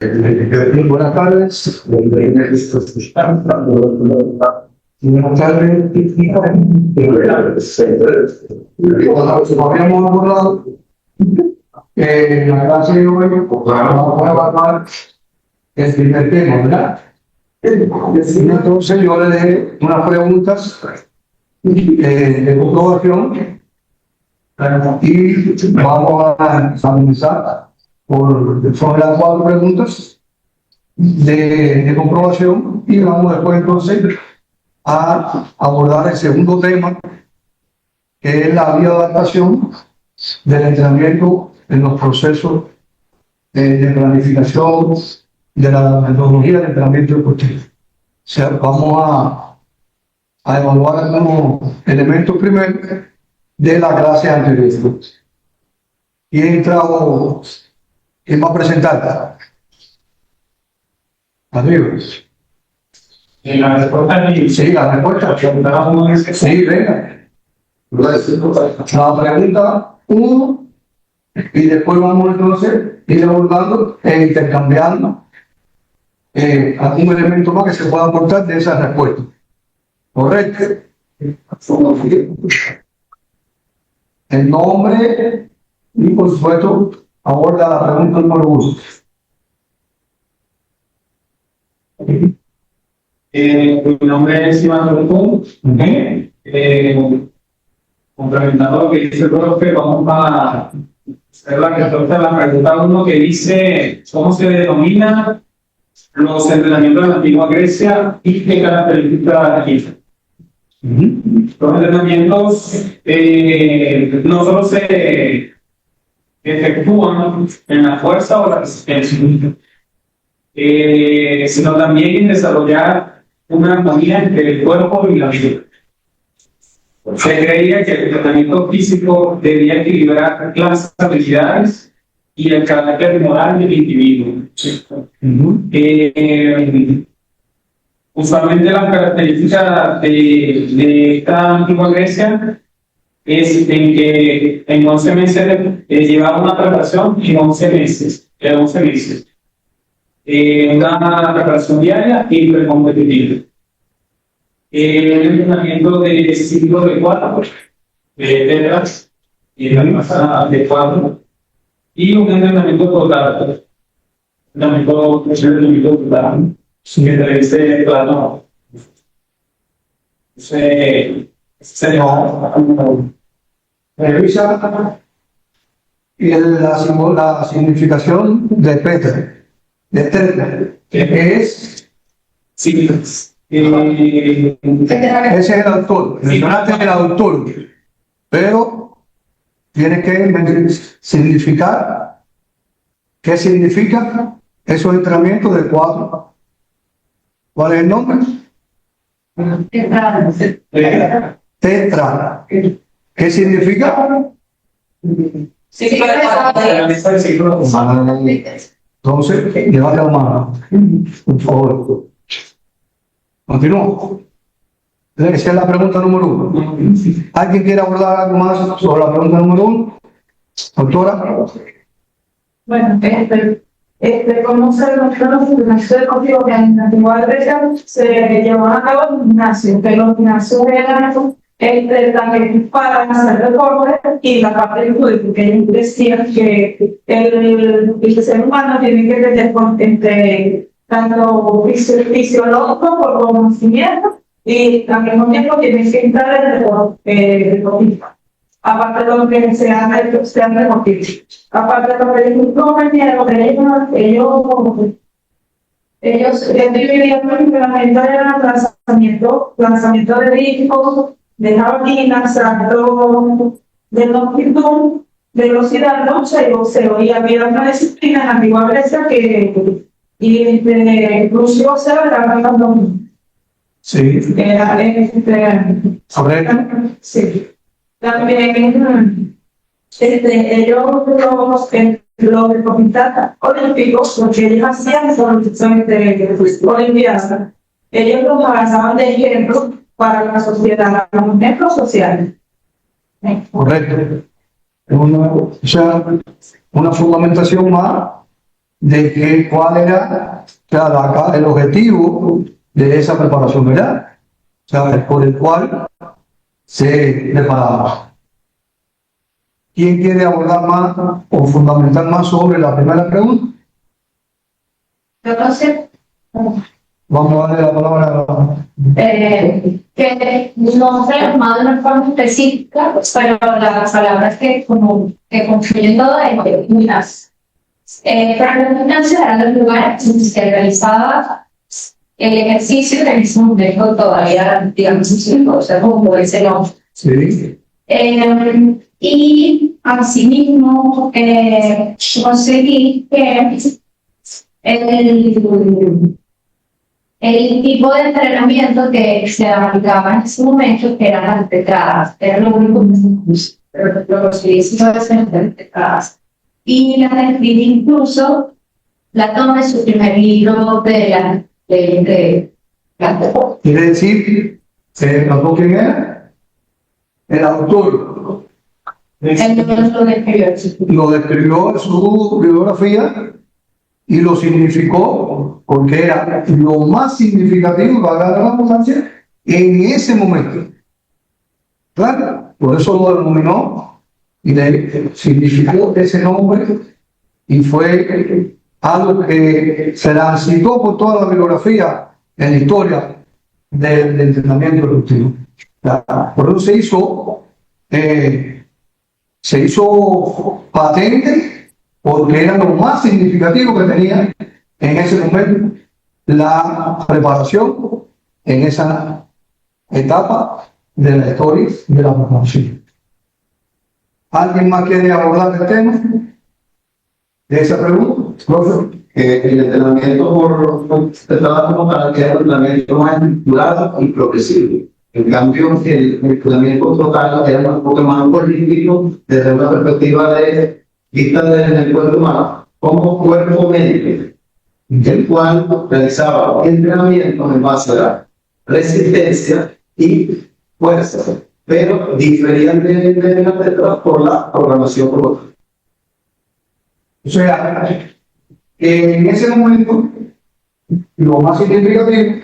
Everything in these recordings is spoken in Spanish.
Buenas tardes. Buenas tardes. Habíamos acordado que en la clase de hoy vamos a evaluar el primer tema, ¿verdad? Entonces yo le dejé unas preguntas de comprobación y vamos a comenzar sobre las 4 preguntas de comprobación y vamos después entonces a abordar el segundo tema, que es la vía de adaptación del entrenamiento en los procesos de planificación de la metodología del entrenamiento deportivo. O sea, vamos a evaluar algunos elementos primero de la clase anterior. ¿Quién va a presentar? Amigos. La respuesta es sí, la respuesta. Sí, venga. La pregunta 1 y después vamos entonces a ir abordando e intercambiando algún elemento más que se pueda aportar de esa respuesta. ¿Correcto? El nombre y por supuesto aborda la pregunta número 1. Mi nombre es Iván Tortún. Complementando lo que dice el profe, vamos a hacer la respuesta a la pregunta 1 que dice ¿cómo se denomina los entrenamientos de la antigua Grecia y qué características tienen? Los entrenamientos no solo se efectúan en la fuerza o la resistencia, sino también en desarrollar una armonía entre el cuerpo y la vida. Se creía que el entrenamiento físico debía equilibrar las habilidades y el carácter moral del individuo. Usualmente las características de esta antigua Grecia es en que en 11 meses llevaba una preparación en 11 meses. Una preparación diaria y precompetitiva. El entrenamiento de ciclo de 4, de tetras y de 4, y un entrenamiento total. Entrenamiento total. Que te dice plano. Revisa la significación de Petra. De tetra, que es siglas. Ese es el autor, mencionaste el autor, pero tiene que significar qué significa esos entrenamientos de 4. ¿Cuál es el nombre? Tetra. ¿Qué significa? Entonces, levante la mano, por favor. Continúo. Esa es la pregunta número 1. ¿Alguien quiere abordar algo más sobre la pregunta número 1? Doctora. Bueno, como se demostró los gimnasios deportivos que en la antigua Grecia se llevaban a cabo en gimnasios, que los gimnasios eran también para hacer deporte y la parte del fútbol, porque ellos decían que el ser humano tiene que tener entre tanto fisiológico por conocimiento y al mismo tiempo tiene que entrar en el deportista. Aparte de lo que sean deportistas. Aparte de lo que ellos compañeros, ellos dividían el entrenamiento de lanzamiento de discos, de jabalina, salto de longitud, velocidad, lucha y boxeo. Y había una disciplina en la antigua Grecia que incluso se era sí. Sí. También ellos los deportistas olímpicos, lo que ellos hacían son olimpiadas. Ellos los avanzaban de ejemplo para la sociedad, un ejemplo social. Correcto. O sea, una fundamentación más de que cuál era, o sea, el objetivo de esa preparación, ¿verdad? O sea, por el cual se preparaba. ¿Quién quiere abordar más o fundamentar más sobre la primera pregunta? Yo no sé. Vamos a darle la palabra Que no se ha llamado de una forma específica, pero las palabras que confluyen todo en las para la gimnasia eran los lugares donde se realizaba el ejercicio que en ese momento todavía, digamos, o sea, como ese nombre. Sí. Y asimismo conseguí que el tipo de entrenamiento que se aplicaba en ese momento, que eran las petradas, era lo único que se puso, pero lo que hizo es las petradas. Y la describí incluso, la tomé su primer libro de la Quiere decir, ¿quién era? El autor. Lo describió en su biografía y lo significó porque era lo más significativo, para la redundancia, en ese momento. Claro, por eso lo denominó y le significó ese nombre y fue algo que se transitó por toda la bibliografía en la historia del entrenamiento deportivo. Por eso se hizo patente porque era lo más significativo que tenía en ese momento la preparación en esa etapa de la historia de la preparación. ¿Alguien más quiere abordar el tema de esa pregunta? El entrenamiento por trabajo como tal que es el entrenamiento más estructurado y progresivo. En cambio, el entrenamiento total era un poco más político desde una perspectiva de vista del cuerpo humano como cuerpo médico, el cual realizaba entrenamientos en base a la resistencia y fuerza, pero diferían de las letras por la programación robótica. O sea, en ese momento, lo más significativo,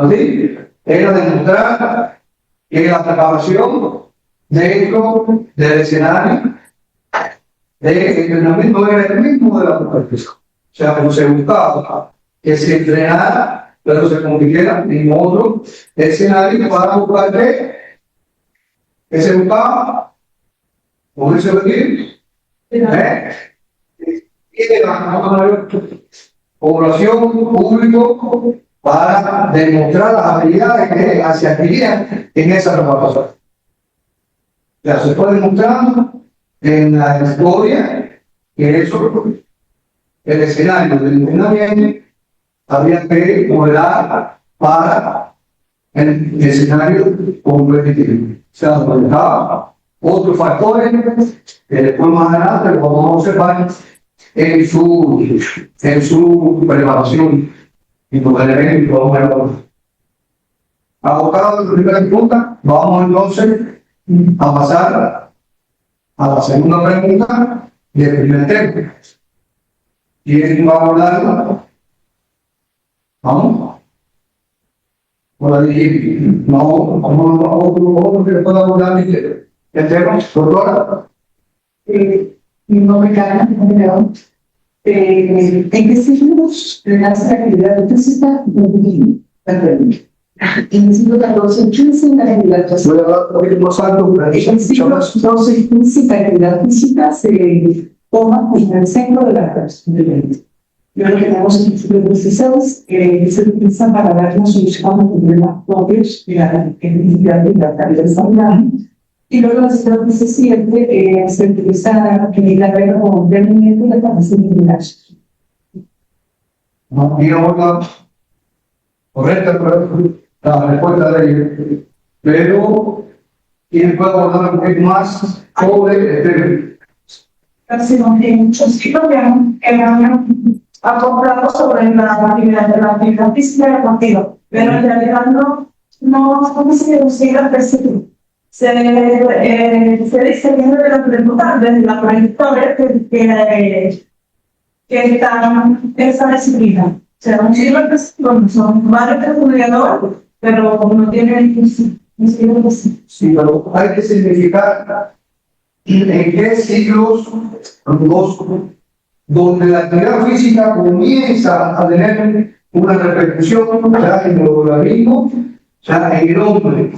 ¿sí?, era demostrar que la preparación dentro del escenario de entrenamiento era el mismo de la preparación. O sea, como se buscaba que se entrenara, pero se compitiera en otro escenario para buscar que se buscaba con ese objetivo. Y de la mayor población, público, para demostrar las habilidades que se adquirían en esa preparación. Ya se fue demostrando en la historia que eso, el escenario del entrenamiento, había que modelar para el escenario competitivo. O sea, manejaba otros factores que después más adelante lo vamos a observar en su preparación. Y por el ejemplo, vamos a ver. Abocado a la primera pregunta, vamos entonces a pasar a la segunda pregunta del primer tema. ¿Quién va a abordarla? ¿Vamos? Por ahí, otro que pueda abordar el tema, doctora. Mi nombre es Carla. ¿En qué signos las actividades físicas y Inicio de los hechos en la actividad física. Voy a hablar un poquito más alto. Entonces, física, actividad física se toma en el centro de la persona. Yo lo que tenemos en el 16 se utiliza para dar una solución a los problemas propios de la actividad y la calidad saludable. Y luego en el 17 se utiliza la regla como rendimiento y la capacidad de liderazgo. Y ahora, correcta la respuesta de ella, pero ¿quién puede abordar un poquito más sobre el tema? Casi no hay muchos chicos que han acordado sobre la actividad física y deportiva, pero en realidad no se considera específico. Se dice desde la pregunta, desde la trayectoria que están esa disciplina. O sea, un ciclo que son varios estudiadores, pero no tienen un ciclo que sí. Sí, pero hay que significar en qué siglos los, donde la actividad física comienza a tener una repercusión ya en el organismo, ya en el hombre.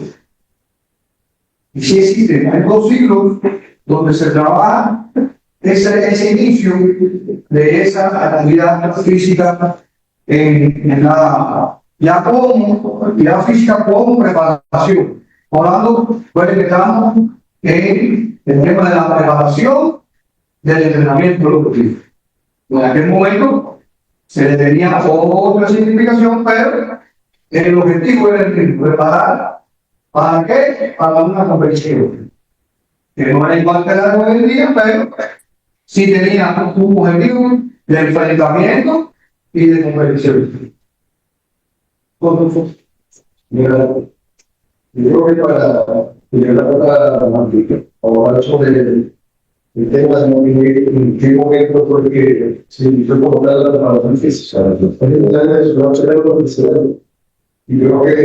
Y sí existen, hay 2 siglos donde se trabaja ese inicio de esa actividad física en la ya física como preparación. Hablando, pues que estamos en el tema de la preparación del entrenamiento deportivo. En aquel momento se le tenía otra significación, pero el objetivo era el preparar. ¿Para qué? Para una competición. Que no era igual que la de hoy en día, pero sí tenía un objetivo de enfrentamiento y de competición. Mira, yo creo que para hablar sobre el tema de movilidad, en qué momento fue que se inició como tal la preparación física. Y creo que,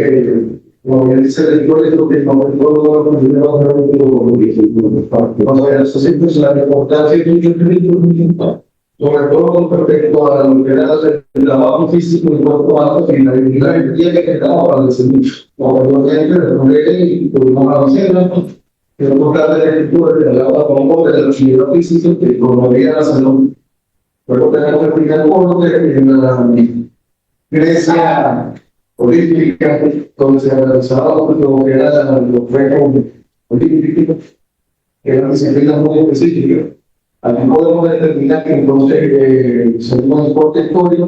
como bien dice el editor, es lo que cuando eso siempre es la importancia de sobre todo con respecto a lo que era el trabajo físico y cuerpo alto y la habilidad que quedaba para el servicio. Obviamente, y pudimos avanzar, pero tocar de la lectura de la como de la actividad física que promovía la salud. Luego tenemos el primer corte en la Grecia olímpica, donde se realizaba lo que eran los juegos olímpicos, que eran disciplinas muy específicas. Aquí podemos determinar que entonces, según el deporte histórico,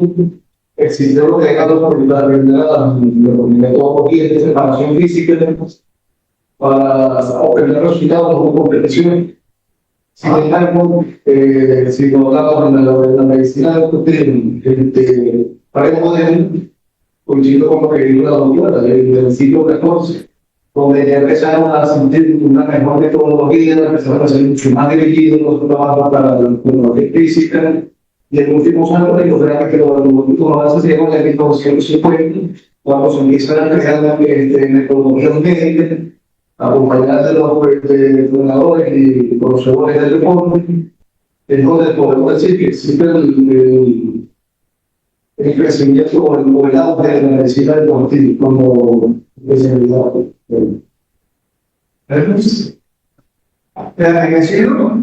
existió lo que era la metodología de preparación física para obtener resultados en competiciones. Sin embargo, si nos hablamos de la medicina para el modelo, coincido con lo que dijo la doctora del siglo XIV, donde ya empezaron a sentir una mejor metodología, empezaron a ser mucho más dirigidos los trabajos para la física, y en los últimos años, yo creo que los últimos avances llegan en 1950, cuando se empiezan a crear metodologías médicas, acompañadas de los entrenadores y conocedores del deporte, es donde podemos decir que existe el crecimiento o el auge de la medicina deportiva como especialidad. ¿En el siglo?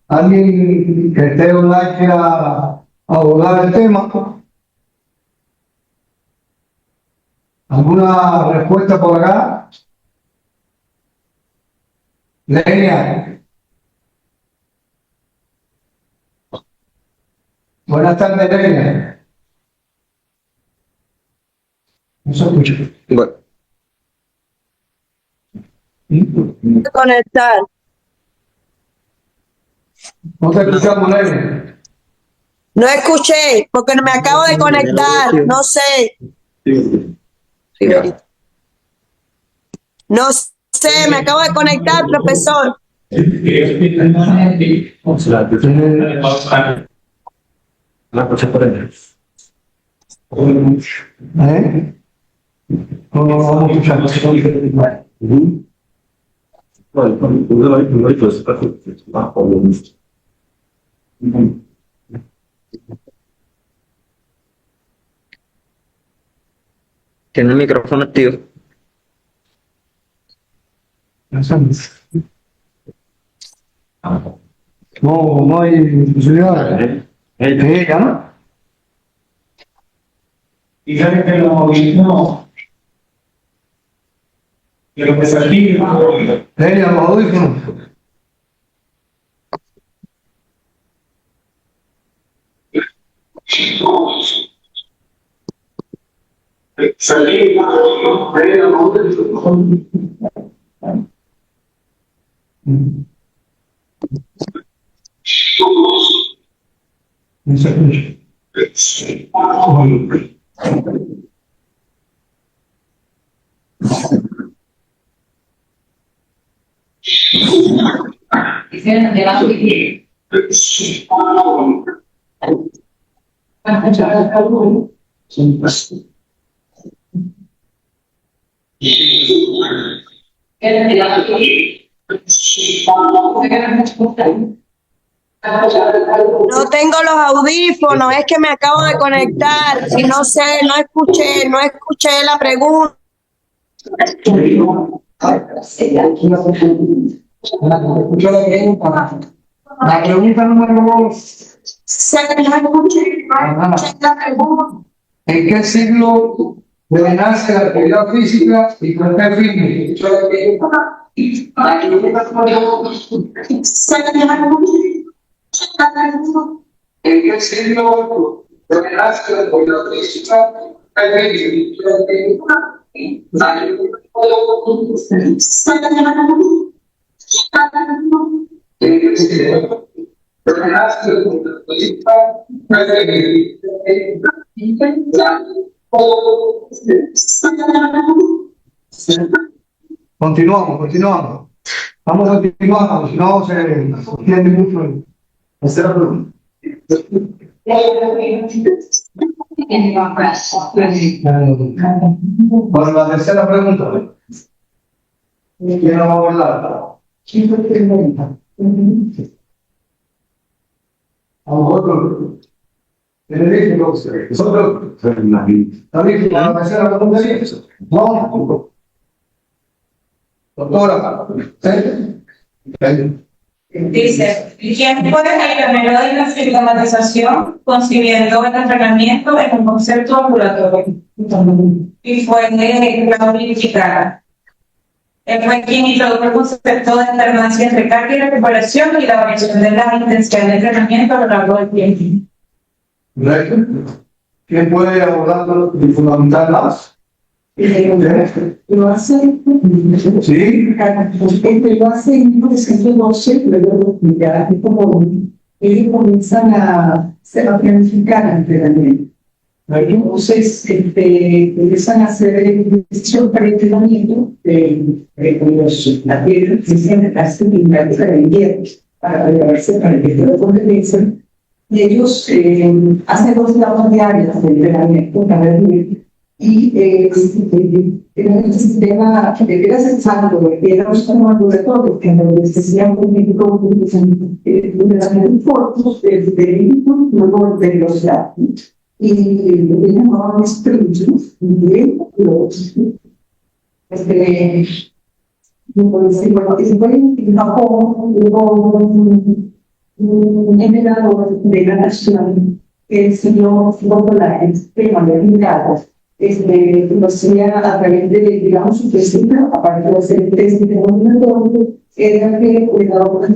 ¿Alguien que esté online quiera abordar el tema? ¿Alguna respuesta por acá? Lenia. Buenas tardes, Lenia. No se escucha. Bueno, Conectar. No te escuchamos, Lenia. No escuché porque me acabo de conectar. No sé. No sé, me acabo de conectar, profesor. ¿Eh? No vamos a escuchar. tiene el micrófono activo. No hay posibilidad. ¿Ya no? Y ya que los audífonos, que lo que se aquí, Lenia, los audífonos. No se escucha. No tengo los audífonos, es que me acabo de conectar y no sé, no escuché la pregunta. Escucha la pregunta. La pregunta número 2. ¿En qué siglo nace la actividad física y con qué fin? ¿En qué siglo nace la actividad física y con qué fin? Continuamos. Vamos a continuar, si no se entiende mucho. Tercera pregunta. Bueno, la tercera pregunta. ¿Quién la va a abordar? A lo mejor la tercera pregunta es no. Doctora, Dice, ¿quién fue el pionero de la sistematización concibiendo el entrenamiento en un concepto ambulatorio? Y fue Claudio Chicara. Él fue quien introdujo el concepto de alternancia entre carga y recuperación y la variación de la intensidad de entrenamiento a lo largo del tiempo. ¿quién puede abordarlo y fundamentar más? Lo hace, Sí. lo hace en 1912, luego ya como ellos comienzan a planificar el entrenamiento. Entonces, empiezan a hacer el entrenamiento de la tierra, que se hace en invierno para prepararse para el que de competencia. Y ellos hacen 2 etapas diarias de entrenamiento para el y era un sistema que era sensato, que era un sistema ambulatorio, que donde se hacían políticos muy cortos, de luego de velocidad. Y lo que llamaban sprints, y los se fue en Japón, hubo un generador de la nación que enseñó el sistema de blindados. Lo hacía a través de, digamos, su testina, aparte de hacer el test de denominador, era que cuidaba con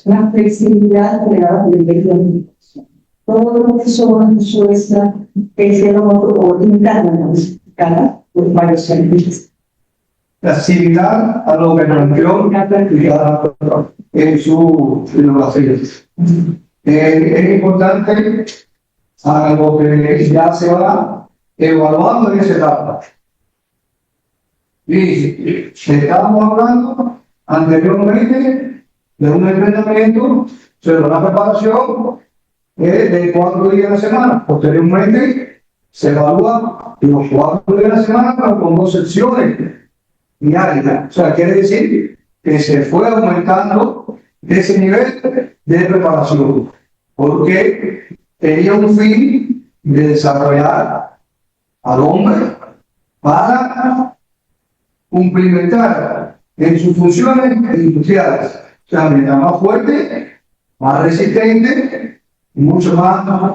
una flexibilidad generada por el medio. Todo lo que son esta o interna por varios servicios. Flexibilidad a lo que planteó en su innovación. Es importante algo que ya se va evaluando en esa etapa. Y estábamos hablando anteriormente de un entrenamiento sobre una preparación de 4 días de semana. Posteriormente se evalúa los 4 días de la semana con 2 secciones diarias. O sea, quiere decir que se fue aumentando ese nivel de preparación, porque tenía un fin de desarrollar al hombre para cumplimentar en sus funciones industriales. O sea, mientras más fuerte, más resistente y mucho más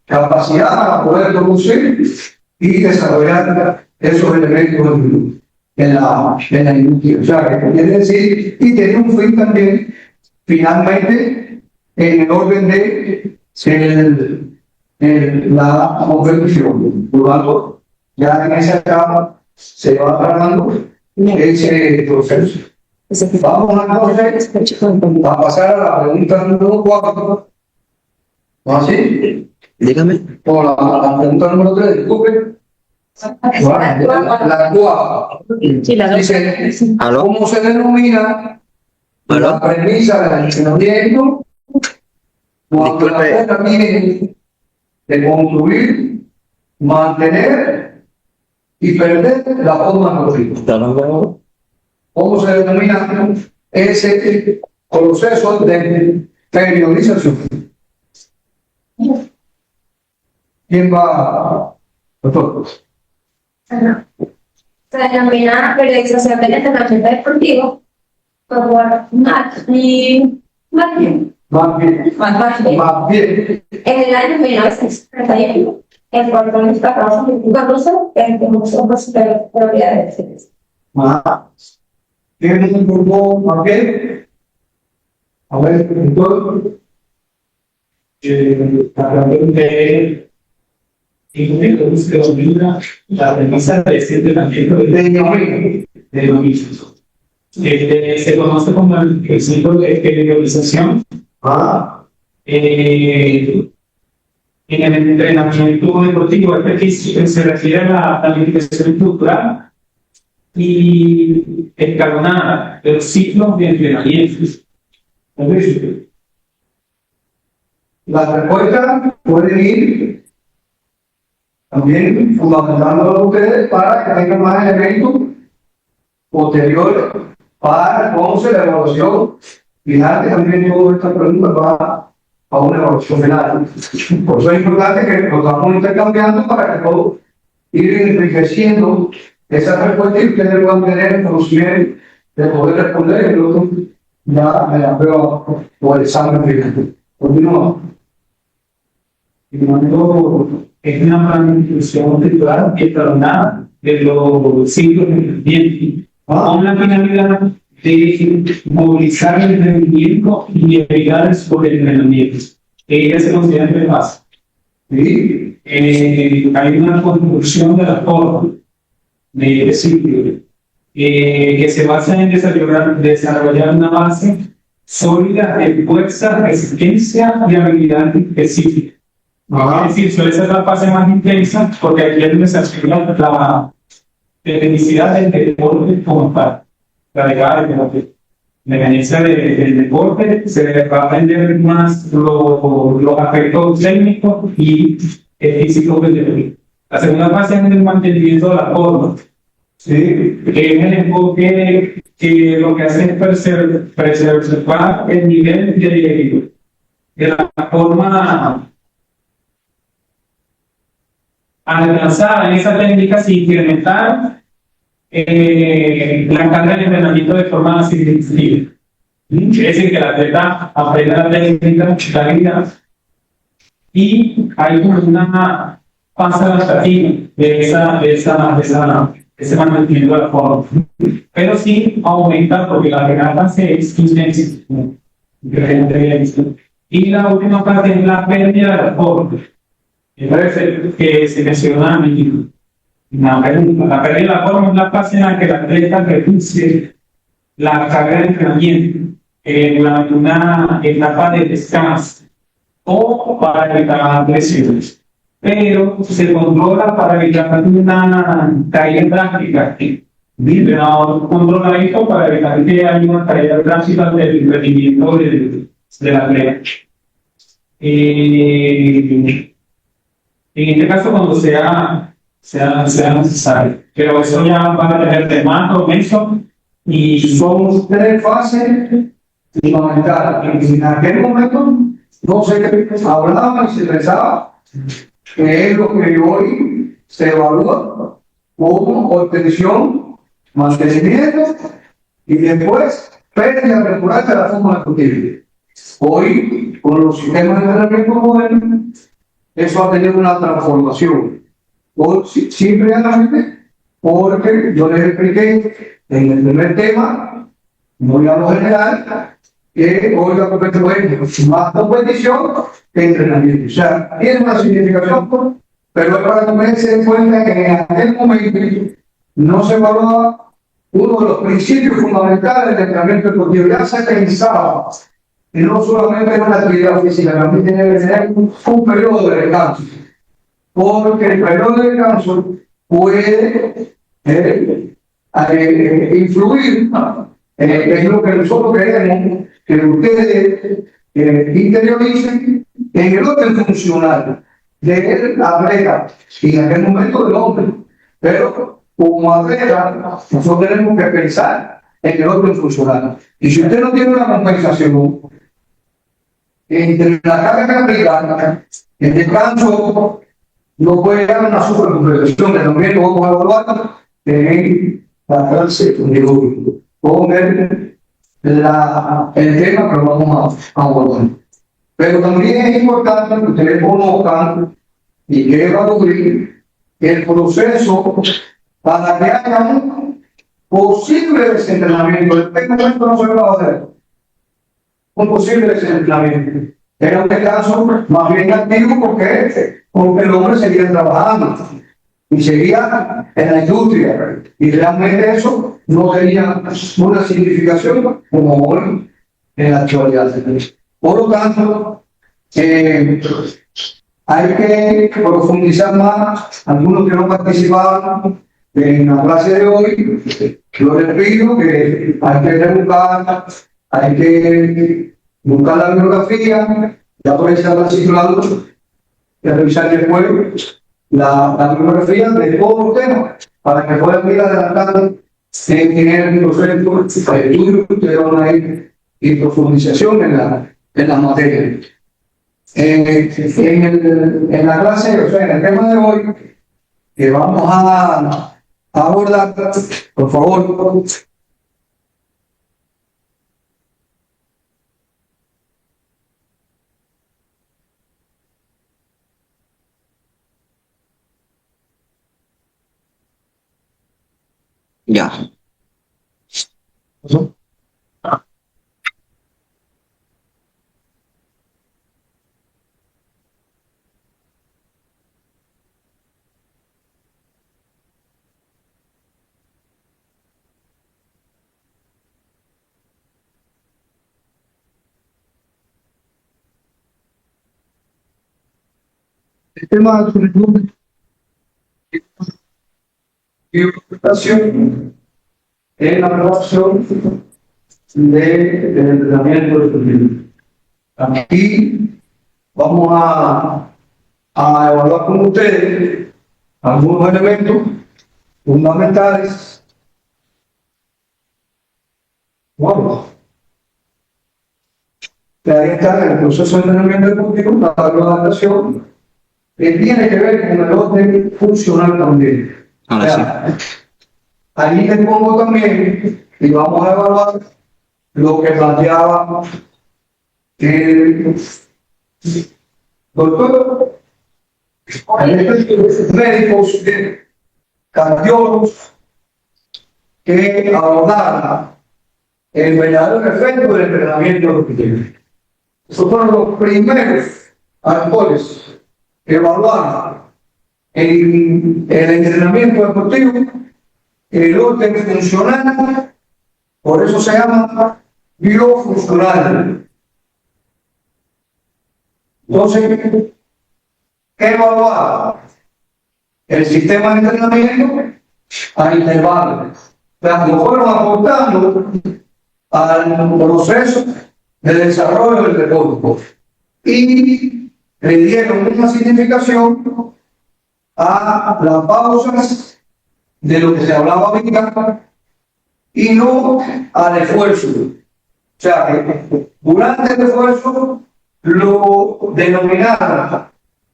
capacidad para poder producir y desarrollar esos elementos en la industria. O sea, quiere decir, y tiene un fin también, finalmente, en el orden de la competición. Por lo tanto, ya en esa etapa se va tratando ese proceso. Vamos a pasar a la pregunta número 4. ¿Así? Dígame. O la pregunta número 3, disculpe. La 4. Sí, Dice, ¿aló? ¿cómo se denomina La premisa del entrenamiento, cuando la Disculpe. meta viene de construir, mantener y perder la forma normativa. ¿Está hablando? ¿Cómo se denomina ese proceso de periodización? ¿Quién va, doctor? Se denomina periodización del entrenamiento deportivo por Matt y Martin. Más bien. En el año 1931, el protagonista Carlos empezó a teoría de decisiones. Más. ¿Tiene un grupo más bien? A ver, doctor. Se domina la premisa de este entrenamiento de dominio. Se conoce como el ciclo de periodización. En el entrenamiento deportivo, se refiere a la planificación estructural y escalonada de los ciclos de entrenamiento. Las respuestas pueden ir también fundamentando a ustedes para que tengan más elementos posteriores para entonces la evaluación final, que también todas estas preguntas va a una evaluación final. Por eso es importante que lo estamos intercambiando para que todos ir enriqueciendo esa respuesta y ustedes puedan tener el conocimiento de poder responder y luego ya me la prueba o el examen final. Continuamos. Es una planificación titular escalonada de los ciclos de entrenamiento con la finalidad de movilizar el rendimiento y evitar el sobreentrenamiento. Ella se considera de base. ¿Sí? Hay una construcción de la forma de ciclo que se basa en desarrollar una base sólida de fuerza, resistencia y habilidad específica. Es decir, suele ser la fase más intensa porque aquí es donde se asigna la tecnicidad del deporte como tal. La de cada deporte. La dependencia del deporte se va a aprender más los aspectos técnicos y físicos del deporte. La segunda fase es el mantenimiento de la forma. ¿Sí? Que es el enfoque que lo que hace es preservar el nivel de la forma alcanzada en esa técnica sin incrementar la carga de entrenamiento de forma significativa. Es decir, que el atleta aprenda la técnica, la habilidad, y hay una fase adaptativa de ese mantenimiento de la forma. Pero sí aumenta porque la primera fase es intensa. Y la última fase es la pérdida de la forma. Me parece que se menciona a mí. La pérdida de la forma es la fase en la que el atleta reduce la carga de entrenamiento durante una etapa de descanso o para evitar lesiones. Pero se controla para evitar una caída drástica. No controla esto para evitar que haya una caída drástica del rendimiento del atleta. En este caso, cuando sea necesario. Pero eso ya va a tener de más o menos. Y Son tres fases fundamentales. En aquel momento, no sé qué hablaban y se pensaba que es lo que hoy se evalúa como obtención, mantenimiento y después pérdida temporal de la forma deportiva. Hoy, con los sistemas de entrenamiento modernos, eso ha tenido una transformación. Simplemente porque yo les expliqué en el primer tema, muy a lo general, que hoy la competición es más competición que entrenamiento. O sea, tiene una significación, pero es para que ustedes se den cuenta que en aquel momento no se evaluaba uno de los principios fundamentales del entrenamiento deportivo. Ya se pensaba que no solamente es una actividad física, también tiene que tener un periodo de descanso. Porque el periodo de descanso puede influir es lo que nosotros queremos que ustedes interioricen en el orden funcional de la atleta y en aquel momento del hombre. Pero como atleta, nosotros tenemos que pensar en el orden funcional. Y si usted no tiene una compensación entre la carga que aplica, el descanso, no puede dar una supercompensación, que también lo vamos a evaluar en la clase de con el tema que lo vamos a abordar. Pero también es importante que ustedes conozcan y que evalúen el proceso para que haya un posible desentrenamiento. En este momento no se va a hacer un posible desentrenamiento. Era un descanso más bien activo porque el hombre seguía trabajando y seguía en la industria. Y realmente eso no tenía una significación como hoy en la actualidad. Por lo tanto, hay que profundizar más. Algunos que no participaron en la clase de hoy, yo les pido que hay que rebuscar, hay que buscar la bibliografía, ya puede ser la titulado, y revisar después la bibliografía de todos los temas, para que puedan ir adelantando en el proceso de estudio que ustedes van a ir y profundización en la materia. En la clase, o sea, en el tema de hoy, que vamos a abordar, por favor. Ya. El tema de currículum y orientación en la relación del entrenamiento deportivo. Aquí vamos a evaluar con ustedes algunos elementos fundamentales. Bueno, que ahí está el proceso de entrenamiento deportivo, la adaptación, que tiene que ver con el orden funcional también. Ahora sí. Ahí les pongo también, y vamos a evaluar lo que planteaba el doctor, médicos, cardiólogos, que abordaran el verdadero efecto del entrenamiento deportivo. Esos fueron los primeros autores que evaluaron el entrenamiento deportivo, el orden funcional, por eso se llama biofuncional. Entonces, ¿qué evaluaba? El sistema de entrenamiento a intervalos. O sea, como fueron aportando al proceso de desarrollo del deporte y le dieron una significación a las pausas de lo que se hablaba ahorita y no al esfuerzo. O sea, que durante el esfuerzo lo denominaron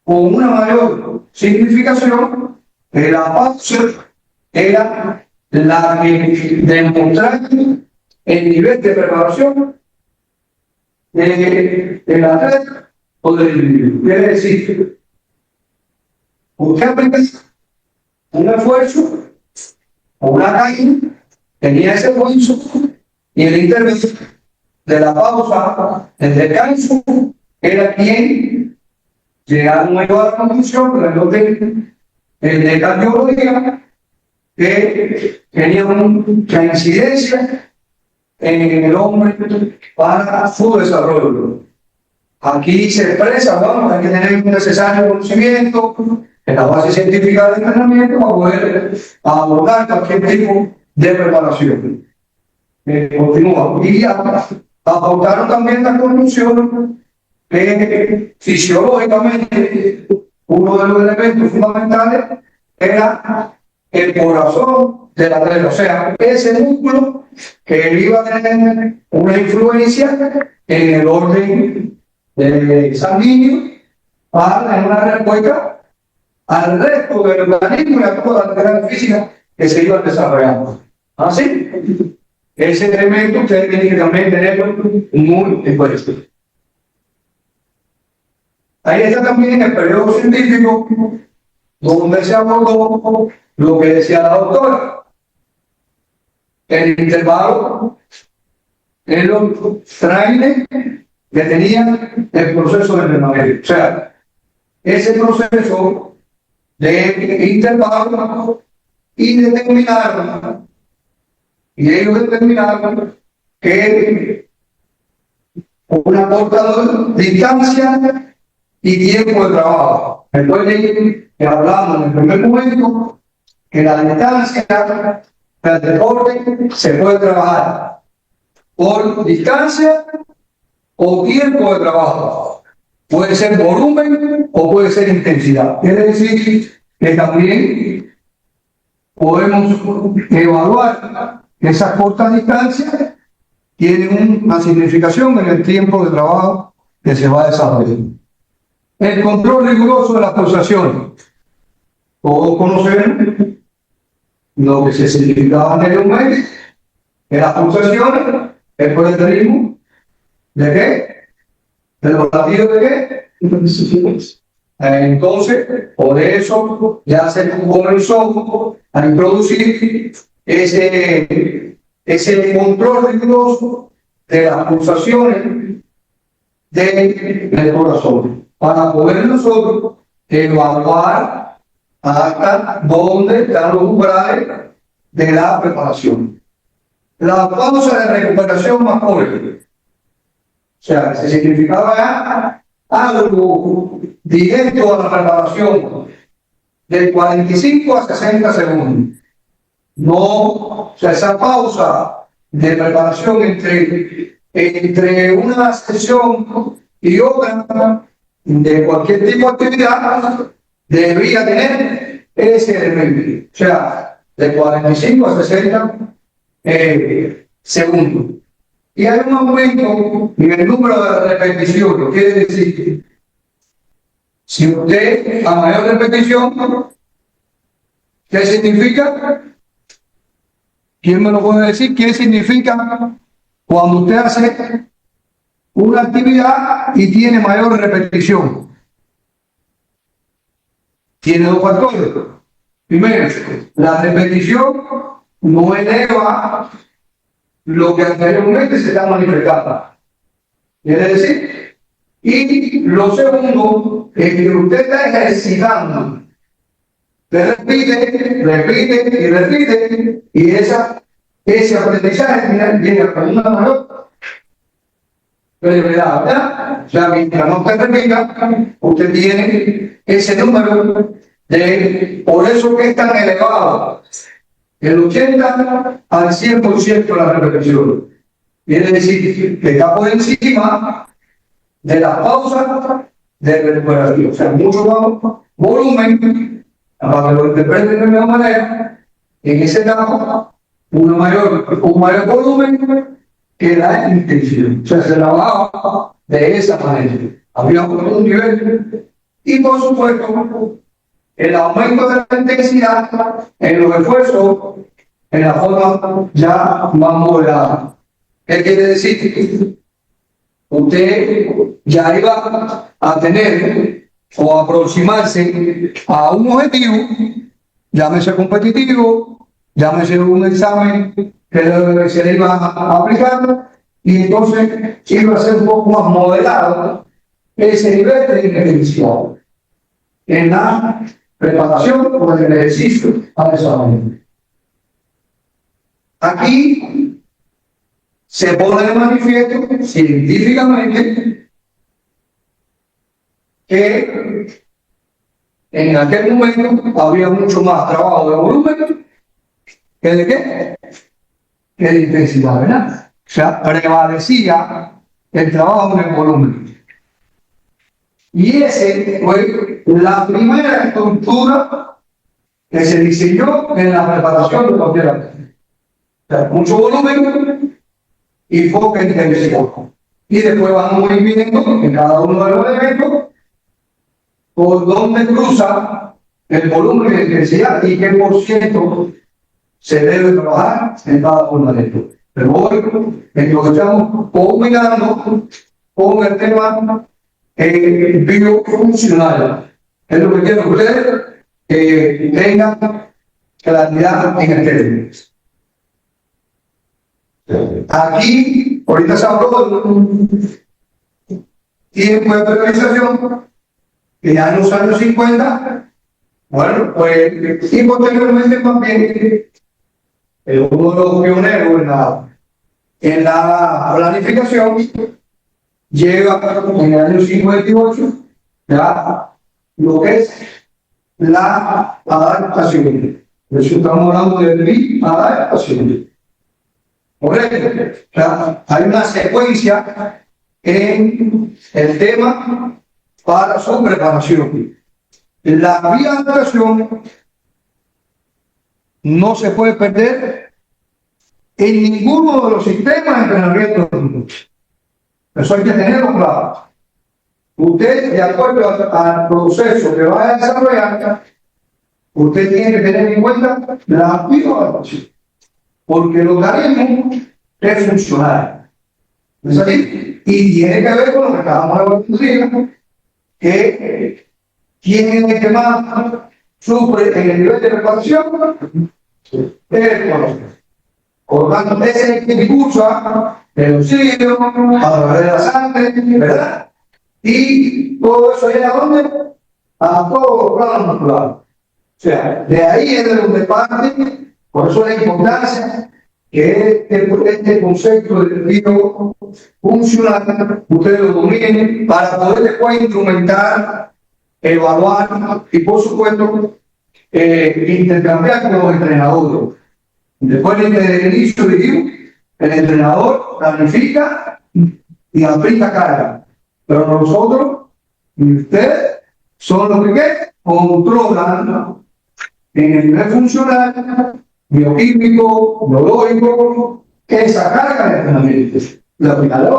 con una mayor significación, que la pausa era la que demostraba el nivel de preparación del atleta o del individuo. Quiere decir, usted aplica un esfuerzo o una caída, tenía ese esfuerzo y el intermedio de la pausa, el descanso, era quien llegaron a llevar a la conclusión, pero de cardiología, que tenía mucha incidencia en el hombre para su desarrollo. Aquí se expresa, bueno, hay que tener un necesario conocimiento en la base científica del entrenamiento para poder abordar cualquier tipo de preparación. continúa. Y aportaron también la conclusión que fisiológicamente uno de los elementos fundamentales era el corazón de la tela, o sea, ese músculo que iba a tener una influencia en el orden sanguíneo para tener una respuesta al resto del organismo y a toda la actividad física que se iba desarrollando. Así, ese elemento ustedes tienen que también tenerlo muy en cuenta. Ahí está también el periodo científico donde se abordó lo que decía la doctora. El intervalo en los traines que tenían el proceso de entrenamiento. O sea, ese proceso de intervalo y determinaron, y ellos determinaron que una corta distancia y tiempo de trabajo. Recuerden que hablamos en el primer momento que la distancia del deporte se puede trabajar por distancia o tiempo de trabajo. Puede ser volumen o puede ser intensidad. Quiere decir que también podemos evaluar que esas cortas distancias tienen una significación en el tiempo de trabajo que se va a desarrollar. El control riguroso de las pulsaciones. Todos conocemos lo que se significaba anteriormente, que las pulsaciones es por el ritmo de qué, del latido de qué. Entonces, por eso ya se comenzó a introducir ese control riguroso de las pulsaciones del corazón, para poder nosotros evaluar hasta dónde están los umbrales de la preparación. La pausa de recuperación más corta. O sea, se significaba algo directo a la preparación de 45 a 60 segundos. No, o sea, esa pausa de preparación entre una sesión y otra de cualquier tipo de actividad debería tener ese elemento, o sea, de 45 a 60 segundos. Y hay un aumento en el número de repeticiones, quiere decir que si usted a mayor repetición, ¿qué significa? ¿Quién me lo puede decir? ¿Qué significa cuando usted hace una actividad y tiene mayor repetición? Tiene dos factores. Primero, la repetición no eleva lo que anteriormente se está manifestando. Quiere decir, y lo segundo es que usted está ejercitando. Usted repite, y ese aprendizaje llega con una mayor brevedad, ¿verdad? O sea, mientras no usted repita, usted tiene ese número por eso que es tan elevado, el 80 al 100% de la repetición. Quiere decir que está por encima de la pausa de recuperación. O sea, mucho más volumen, para que lo interpreten de la misma manera, en ese etapa, un mayor volumen que la intensidad. O sea, se trabajaba de esa manera. Había un nivel. Y por supuesto, el aumento de la intensidad en los esfuerzos en la forma ya más moderada. ¿Qué quiere decir? Usted ya iba a tener o aproximarse a un objetivo, llámese competitivo, llámese un examen que se le iba a aplicar, y entonces iba a ser un poco más moderado ese nivel de intensidad en la preparación por el ejercicio a desarrollo. Aquí se pone de manifiesto científicamente que en aquel momento había mucho más trabajo de volumen que de qué? que de intensidad, ¿verdad? O sea, prevalecía el trabajo en el volumen. Y ese fue la primera estructura que se diseñó en la preparación de cualquier actividad. O sea, mucho volumen y foco en intensidad. Y después vamos a ir viendo en cada uno de los elementos por dónde cruza el volumen de intensidad y qué por ciento se debe trabajar en cada uno de ellos. Pero hoy estamos combinando con el tema biofuncional. Es lo que quiero que ustedes tengan claridad en el término. Aquí, ahorita se habló de tiempo de fertilización, que ya en los años 50, bueno, pues, y posteriormente también, uno de los pioneros en la planificación, llega en el año 58, ya lo que es la adaptación. De eso estamos hablando de adaptación. Correcto. O sea, hay una secuencia en el tema para su preparación. La adaptación no se puede perder en ninguno de los sistemas de entrenamiento del mundo. Eso hay que tenerlo claro. Usted, de acuerdo al proceso que va a desarrollar, usted tiene que tener en cuenta la bioadaptación. Porque lo que haremos es funcional. ¿No es así? Y tiene que ver con lo que acabamos de decir, que ¿quién es el que más sufre en el nivel de preparación? El corazón. Por lo tanto, ese es el que impulsa el oxígeno, a través de la sangre, ¿verdad? Y todo eso llega a ¿dónde? A todos los planos musculares. O sea, de ahí es de donde parte. Por eso la importancia que este concepto de bio funcional ustedes lo dominen para poder después instrumentar, evaluar y por supuesto intercambiar con los entrenadores. Después del inicio dijimos, el entrenador planifica y aplica carga, pero nosotros y ustedes son los que controlan en el nivel funcional, bioquímico, biológico, esa carga de entrenamiento. La primera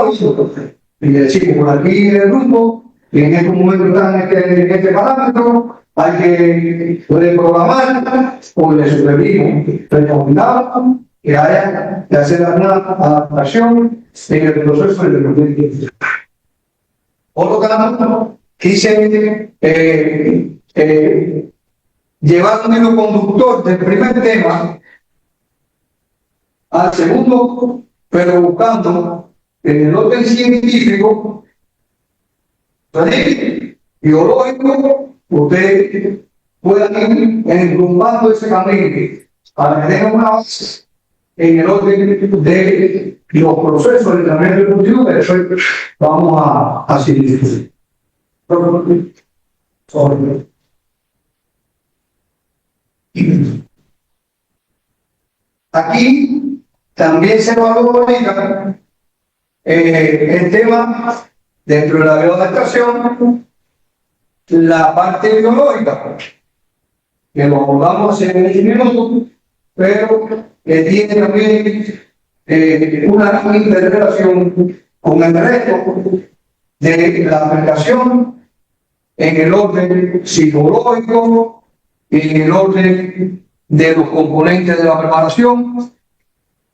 y le decimos por aquí el rumbo, y en este momento están en este parámetro, hay que reprogramar, o le sugerimos, recomendamos que haya que hacer alguna adaptación en el proceso de entrenamiento. Otro tanto, quise llevar un hilo conductor del primer tema al segundo, pero buscando en el orden científico, biológico, usted pueda ir enrumbando ese camino para que tenga una base en el orden de los procesos de entrenamiento deportivo, que eso vamos a seguir. Aquí también se valora el tema dentro de la bioadaptación, la parte biológica, que lo abordamos hace 20 minutos, pero que tiene también una interrelación con el resto de la aplicación en el orden psicológico, en el orden de los componentes de la preparación,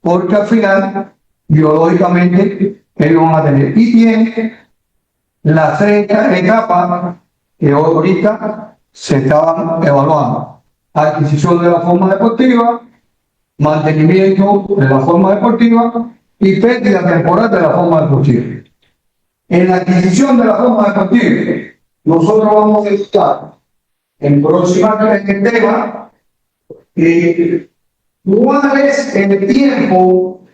porque al final, biológicamente, ellos van a tener. Y tiene las tres etapas que ahorita se estaban evaluando: adquisición de la forma deportiva, mantenimiento de la forma deportiva y pérdida temporal de la forma deportiva. En la adquisición de la forma deportiva, nosotros vamos a estar en próximamente en el tema cuál es el tiempo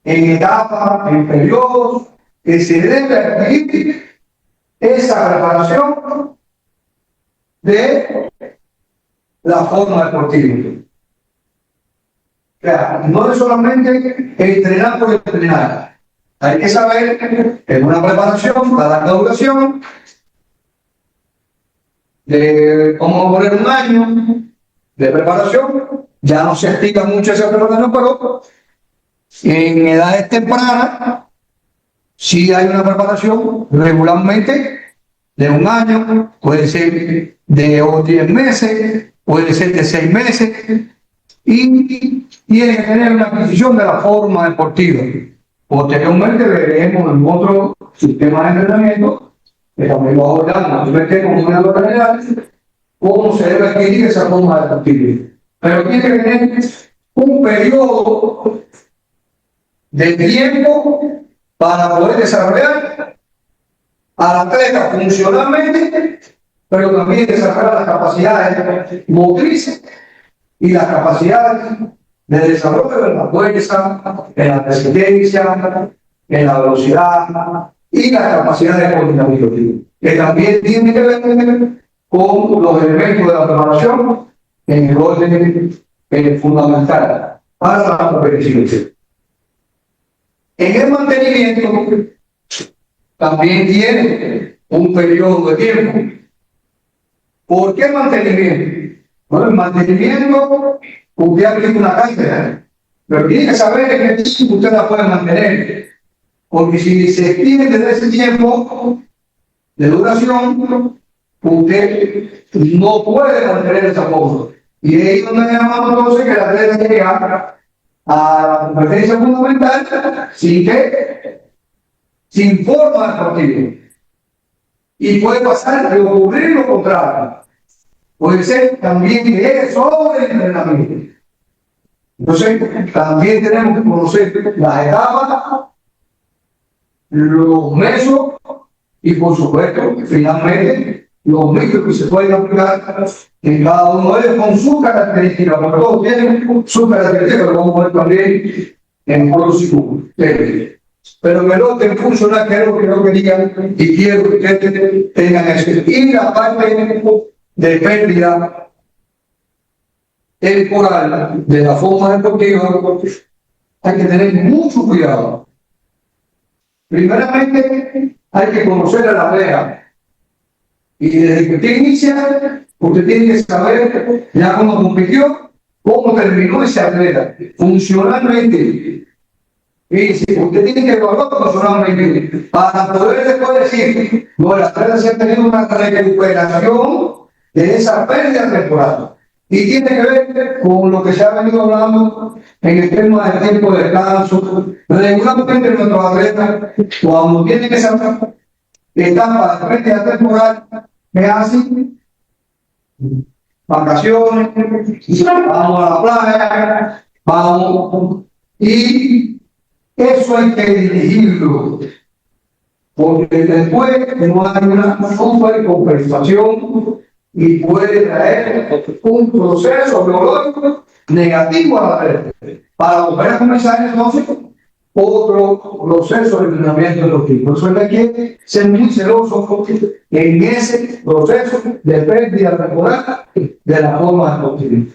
en etapa, en periodos que se debe adquirir esa preparación de la forma deportiva. sea, no es solamente entrenar por entrenar. Hay que saber que en una preparación, la larga duración, de cómo poner un año de preparación, ya no se explica mucho esa preparación, pero en edades tempranas sí hay una preparación regularmente de un año, puede ser de 10 meses, puede ser de 6 meses, y tiene que tener una adquisición de la forma deportiva. Posteriormente veremos en otro sistema de entrenamiento, que también lo abordamos, como una de general, cómo se debe adquirir esa forma deportiva. Pero tiene que tener un periodo de tiempo para poder desarrollar al atleta funcionalmente, pero también desarrollar las capacidades motrices y las capacidades de desarrollo de la fuerza, en la resistencia, en la velocidad y las capacidades de coordinación, que también tiene que ver con los elementos de la preparación en el orden fundamental para la competición. En el mantenimiento también tiene un periodo de tiempo. ¿Por qué mantenimiento? Bueno, el mantenimiento, usted aplica una cátedra, pero tiene que saber que usted la puede mantener, porque si se extiende desde ese tiempo de duración, usted no puede mantener esa cosa. Y ahí es donde llamamos entonces que la atleta llega a la competencia fundamental sin forma deportiva. Y puede pasar de ocurrir lo contrario. Puede ser también que es sobre el entrenamiento. Entonces, también tenemos que conocer las etapas, los mesos y, por supuesto, finalmente, los micros que se pueden aplicar en cada uno de ellos con sus características, porque todos tienen sus características, lo vamos a ver también en otros técnicos. Pero en el orden funcional, que es lo que yo quería y quiero que ustedes tengan eso. Y la parte de pérdida temporal de la forma deportiva, hay que tener mucho cuidado. Primeramente, hay que conocer a la atleta. Y desde que usted inicia, usted tiene que saber, ya cuando compitió, cómo terminó ese atleta, funcionalmente. Y si usted tiene que evaluar funcionalmente, para poder después decir, no, el atleta se ha tenido una recuperación de esa pérdida temporal. Y tiene que ver con lo que se ha venido hablando en el tema del tiempo de descanso. Regularmente nuestros atletas, cuando tienen que saber etapas de pérdida temporal, me hacen vacaciones, vamos a la playa, vamos, y eso hay que dirigirlo, porque después no hay una compensación y puede traer un proceso biológico negativo a la red para volver a comenzar entonces otro proceso de entrenamiento deportivo. Por eso hay que ser muy celoso en ese proceso de pérdida temporal de la forma deportiva.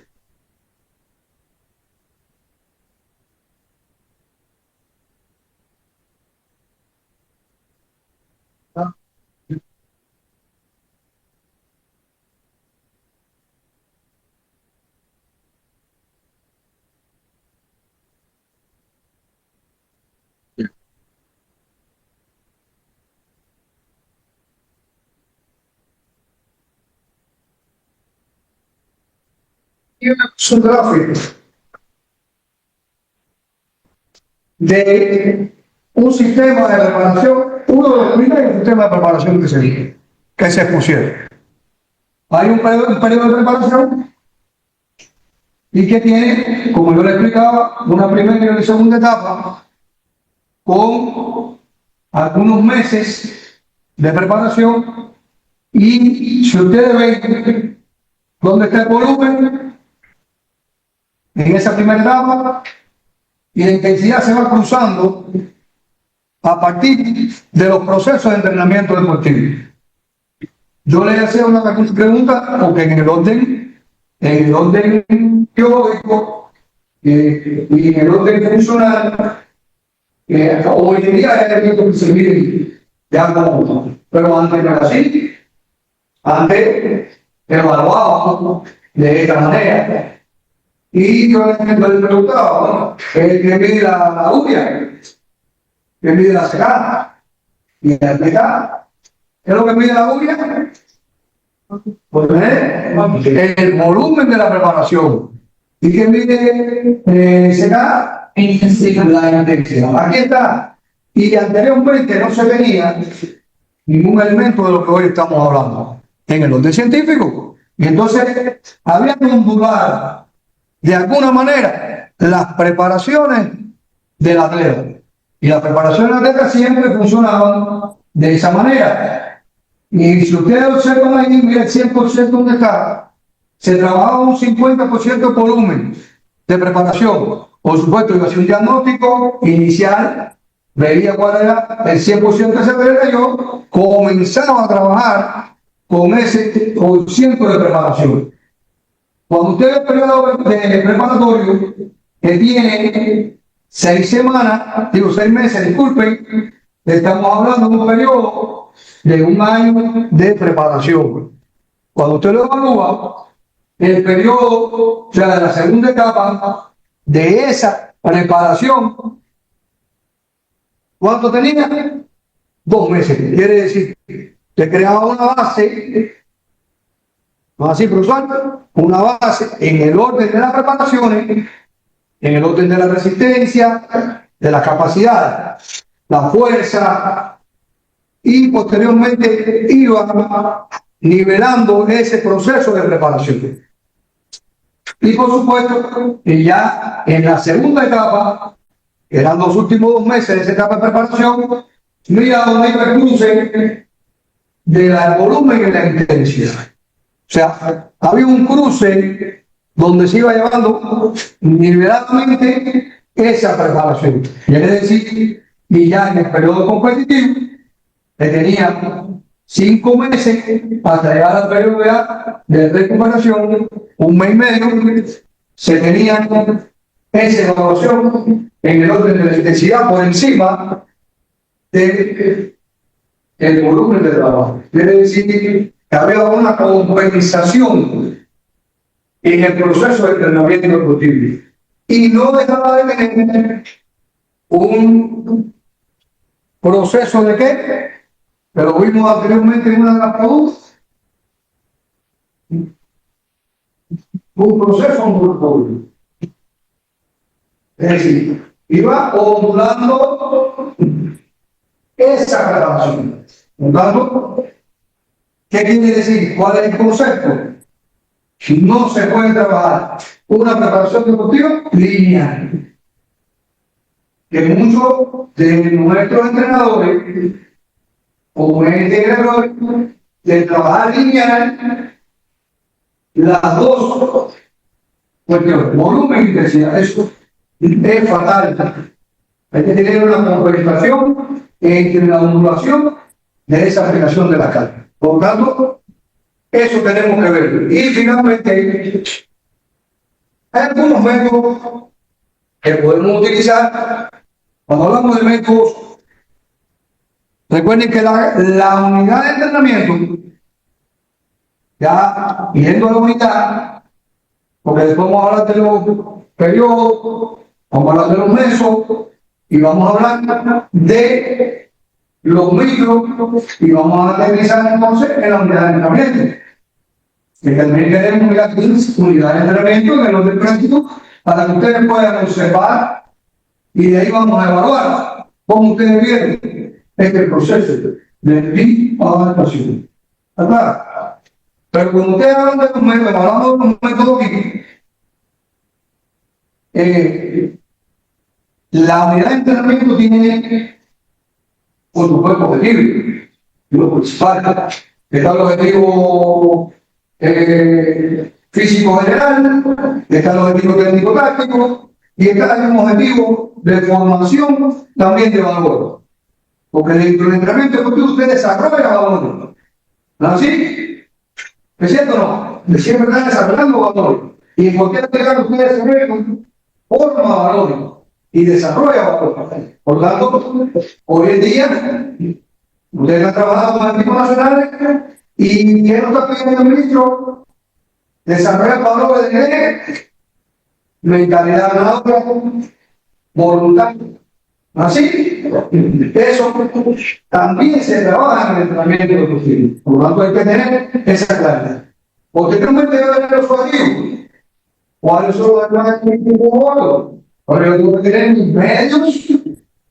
Su gráfico de un sistema de preparación, uno de los primeros sistemas de preparación que se pusieron. Hay un periodo de preparación y que tiene, como yo le explicaba, una primera y una segunda etapa con algunos meses de preparación, y si ustedes ven dónde está el volumen en esa primera etapa, y la intensidad se va cruzando a partir de los procesos de entrenamiento deportivo. Yo le hacía una pregunta, porque en el orden biológico y en el orden funcional, hoy en día es el que se mide ya como, pero antes no era así. Antes evaluábamos de esta manera. Y yo le preguntaba, ¿qué mide la uña? ¿Qué mide la secada? Y la secada, ¿qué es lo que mide la uña? Pues el volumen de la preparación. ¿Y qué mide secada? La intensidad. Aquí está. Y anteriormente no se tenía ningún elemento de lo que hoy estamos hablando en el orden científico. Y entonces había que ondular de alguna manera las preparaciones del atleta. Y las preparaciones del atleta siempre funcionaban de esa manera. Y si ustedes observan ahí, mira el 100% donde está, se trabajaba un 50% de volumen de preparación. Por supuesto, iba a hacer un diagnóstico inicial, veía cuál era el 100% que se veía, yo comenzaba a trabajar con ese por ciento de preparación. Cuando usted ve el periodo de preparatorio, que tiene 6 semanas, 6 meses, disculpen, estamos hablando de un periodo de 1 año de preparación. Cuando usted lo evalúa, el periodo, o sea, de la segunda etapa de esa preparación, ¿cuánto tenía? 2 meses. Quiere decir, se creaba una base, no así, profesor, una base en el orden de las preparaciones, en el orden de la resistencia, de la capacidad, la fuerza, y posteriormente iba nivelando ese proceso de preparación. Y por supuesto, ya en la segunda etapa, que eran los últimos 2 meses de esa etapa de preparación, mira donde iba el cruce del volumen y la intensidad. O sea, había un cruce donde se iba llevando niveladamente esa preparación. Quiere decir, y ya en el periodo competitivo, que tenía 5 meses hasta llegar al periodo de recuperación, 1 mes y medio, se tenía esa evaluación en el orden de la intensidad por encima del volumen de trabajo. Quiere decir que había una compensación en el proceso de entrenamiento deportivo y no dejaba de tener un proceso de qué, que lo vimos anteriormente en una de las preguntas, un proceso ondulatorio. Es decir, iba ondulando esa preparación. Por tanto, ¿qué quiere decir? ¿Cuál es el concepto? No se puede trabajar una preparación deportiva lineal. Que muchos de nuestros entrenadores cometen el error de trabajar lineal las dos cuestiones, volumen e intensidad. Eso es fatal. Hay que tener una compensación entre la ondulación de esa aplicación de la carga. Por tanto, eso tenemos que ver. Y finalmente, hay algunos métodos que podemos utilizar. Cuando hablamos de métodos, recuerden que la unidad de entrenamiento, ya yendo a la unidad, porque después vamos a hablar de los periodos, vamos a hablar de los mesos, y vamos a hablar de los micros, y vamos a aterrizar entonces en la unidad de entrenamiento. Que también tenemos unidad de entrenamiento en el orden práctico para que ustedes puedan observar y de ahí vamos a evaluar cómo ustedes vieron este proceso de adaptación. ¿Verdad? Pero cuando ustedes hablan de los métodos, hablando de los metodológicos, la unidad de entrenamiento tiene, por supuesto, objetivos. Lo principal, que está el objetivo físico general, está el objetivo técnico táctico y está un objetivo de formación también de valor. Porque dentro del entrenamiento es que usted desarrolla valor. ¿No es así? ¿Es cierto o no? De siempre están desarrollando valor. Y en cualquier lugar ustedes se ven forma valores y desarrolla valores. Por lo tanto, hoy en día, ustedes han trabajado con equipos nacionales y ¿qué nos está pidiendo el ministro? Desarrollar valores de mentalidad ganadora, voluntad. Así, eso también se trabaja en el entrenamiento deportivo. Por lo tanto, hay que tener esa claridad. Porque realmente debe tener los objetivos. ¿Cuáles son los demás objetivos? Ahora yo tengo que tener mis medios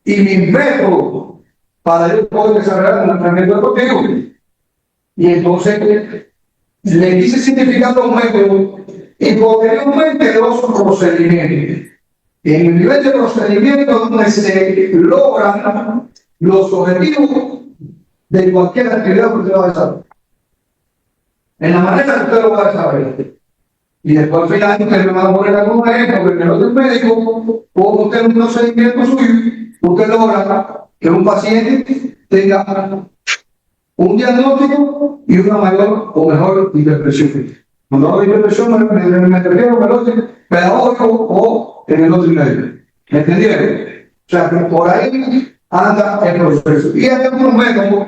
y mis métodos para yo poder desarrollar un entrenamiento deportivo. Y entonces le dice significado a un método y posteriormente los procedimientos. En el nivel de procedimiento donde se logran los objetivos de cualquier actividad que usted va a desarrollar. En la manera que usted lo va a desarrollar. Y después al final usted me va a poner algún ejemplo que en el otro médico, como usted un procedimiento suyo, usted logra que un paciente tenga un diagnóstico y una mayor o mejor interpretación. Cuando hablo de interpretación me refiero al otro pedagógico o en el otro nivel. ¿Me entendieron? O sea, que por ahí anda el proceso. Y hay otros métodos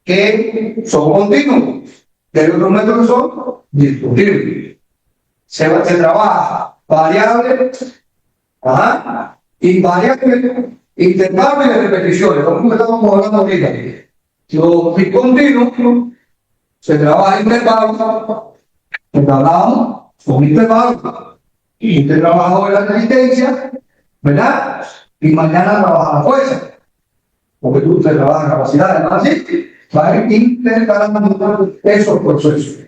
que son continuos, y hay otros métodos que son discutibles. Se trabaja variable, invariable, intervalo y de repeticiones, como estamos hablando ahorita. Los discontinuos se trabaja intervalo, hablamos con intervalo, y usted trabaja hoy la resistencia, ¿verdad? Y mañana trabaja la fuerza, porque tú te trabajas capacidades, ¿no? Así, va a ir intercalando esos procesos.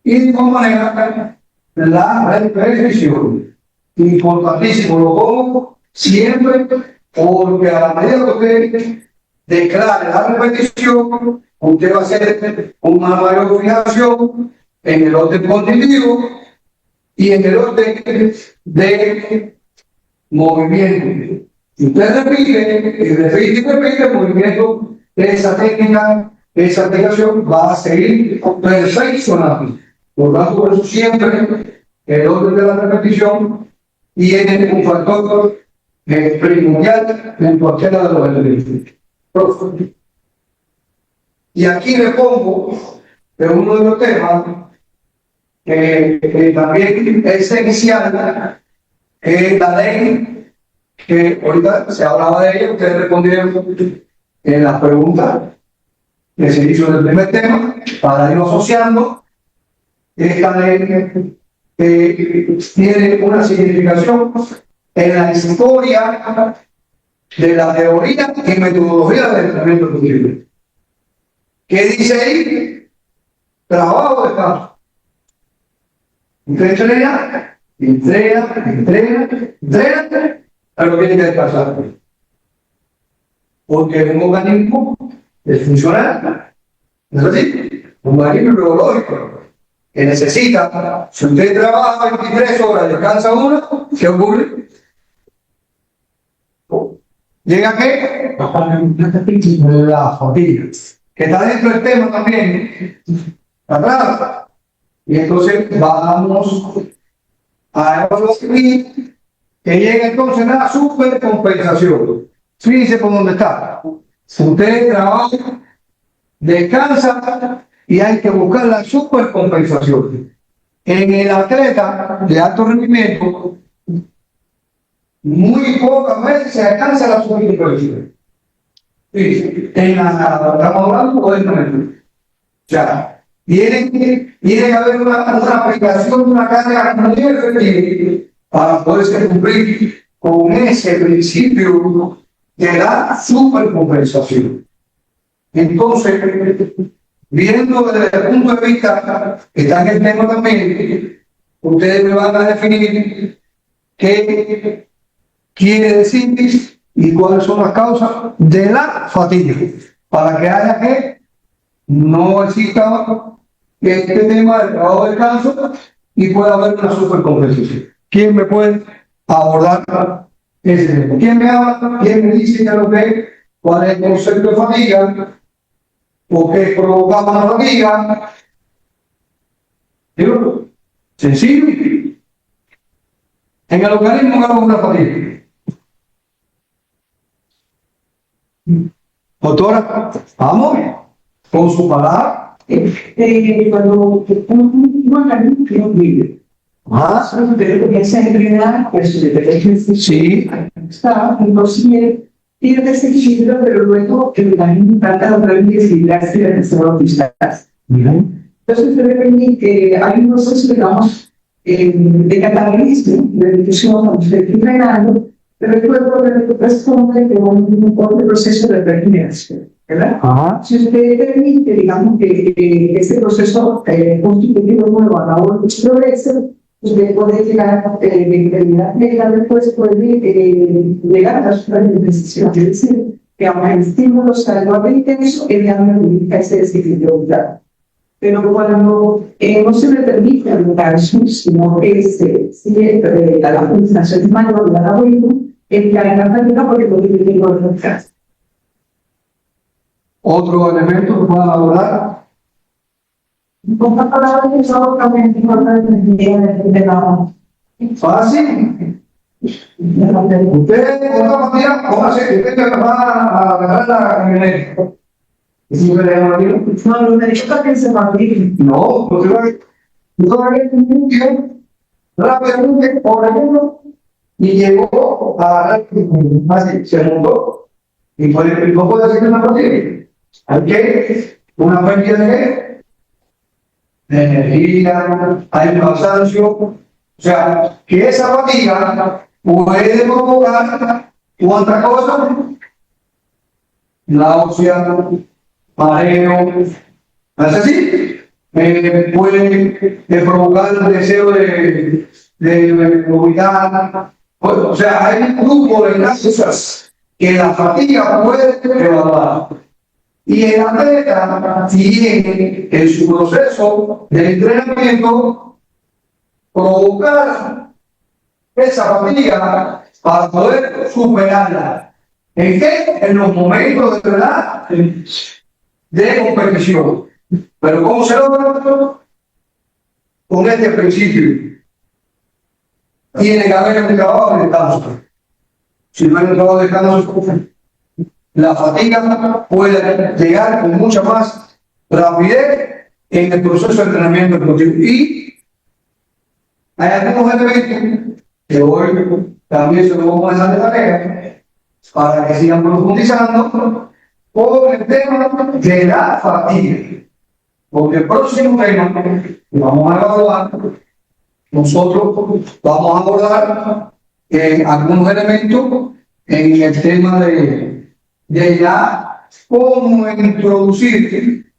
Y de igual manera, la repetición, importantísimo, lo pongo siempre, porque a la medida que usted declare la repetición, usted va a hacer una mayor fijación en el orden cognitivo y en el orden de movimiento. Si usted repite y repite y repite el movimiento de esa técnica, esa aplicación va a seguir perfeccionando. Por lo tanto, por eso siempre el orden de la repetición tiene un factor primordial en cualquiera de los elementos. Y aquí le pongo en uno de los temas que también es esencial, que es la ley, que ahorita se hablaba de ella, ustedes respondieron en las preguntas que se hizo en el primer tema, para ir asociando. Esta ley tiene una significación en la historia de la teoría y metodología del entrenamiento deportivo. ¿Qué dice ahí? Trabajo de campo. Usted entrena, pero tiene que descansar. Porque es un organismo funcional. ¿No es así? Un organismo biológico que necesita, si usted trabaja 23 horas, descansa una, ¿qué ocurre? ¿Llega qué? La fatiga, que está dentro del tema también, atrás. Y entonces vamos a evaluar que llega entonces la supercompensación. Fíjense por dónde está. Usted trabaja, descansa y hay que buscar la supercompensación. En el atleta de alto rendimiento, muy pocas veces se alcanza la supercompensación. En la estamos hablando de entrenamiento. O sea, tiene que haber una aplicación de una carga muy efectiva para poder cumplir con ese principio de la supercompensación. Entonces, viendo desde el punto de vista que está en el tema también, ustedes me van a definir qué quiere decir y cuáles son las causas de la fatiga, para que haya que no exista este tema del trabajo de descanso y pueda haber una supercompensación. ¿Quién me puede abordar ese tema? ¿Quién me habla? ¿Quién me dice que lo que cuál es el concepto de fatiga? ¿Por qué provocamos la fatiga? Digo, sencillo. En el organismo ganó una fatiga. Doctora, vamos con su palabra. Cuando un organismo que no vive, Más. pero que esa enfermedad, pues Sí. está, inclusive pierde ese equilibrio, pero luego el organismo trata otra vez de equilibrarse y de restaurar. Entonces, se ve que hay un proceso, digamos, de catabolismo, de difusión, cuando se está frenando, pero el cuerpo responde con un proceso de regeneración, ¿verdad? Ajá. Si usted permite, digamos, que este proceso constitutivo nuevo a la hora de progrese, usted puede llegar de integridad médica, después puede llegar a la superintensión, es decir, que aunque el estímulo sea igual intenso, el diablo modifica ese desequilibrio vital. Pero cuando no se le permite lograr eso, sino que sigue la función mayor del algoritmo, el que hay la práctica porque lo tiene que lograr. Otro elemento que puedan hablar. Con palabras que son totalmente importantes de la Fácil. Usted con la fatiga, póngase, usted que va a agarrar la camioneta. ¿Sí me dejan aquí? No, los derechos que se mantienen. No, usted va a rápidamente, por ejemplo, y llegó a así, se montó, y no puede decir que no posible. Hay que una pérdida de energía, hay un cansancio, o sea, que esa fatiga puede provocar otra cosa, náusea, mareo, ¿no es así? Puede provocar el deseo de vomitar. O sea, hay un grupo de causas que la fatiga puede evaluar. Y el atleta tiene en su proceso de entrenamiento provocar esa fatiga para poder superarla. ¿En qué? En los momentos de verdad de competición. Pero ¿cómo se logra? Con este principio. Tiene que haber un trabajo de descanso. Si no hay un trabajo de descanso, la fatiga puede llegar con mucha más rapidez en el proceso de entrenamiento deportivo. Y hay algunos elementos que hoy también se los vamos a dejar de tarea para que sigan profundizando por el tema de la fatiga. Porque el próximo tema que vamos a evaluar, nosotros vamos a abordar algunos elementos en el tema de ya cómo introducir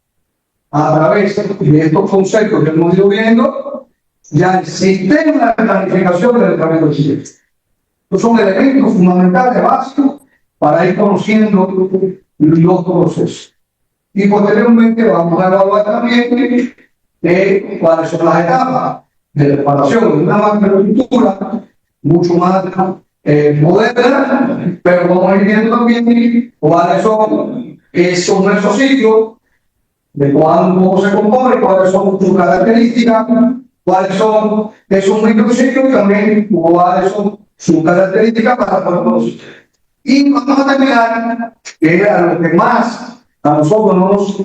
a través de estos conceptos que hemos ido viendo ya el sistema de planificación del entrenamiento físico. Estos son elementos fundamentales, básicos, para ir conociendo los procesos. Y posteriormente vamos a evaluar también cuáles son las etapas de preparación de una macroestructura mucho más moderna, pero vamos a ir viendo también cuáles son esos sitios, de cómo se compone, cuáles son sus características, cuáles son esos micrositios y también cuáles son sus características para poder conocer. Y vamos a terminar, que era lo que más a nosotros nos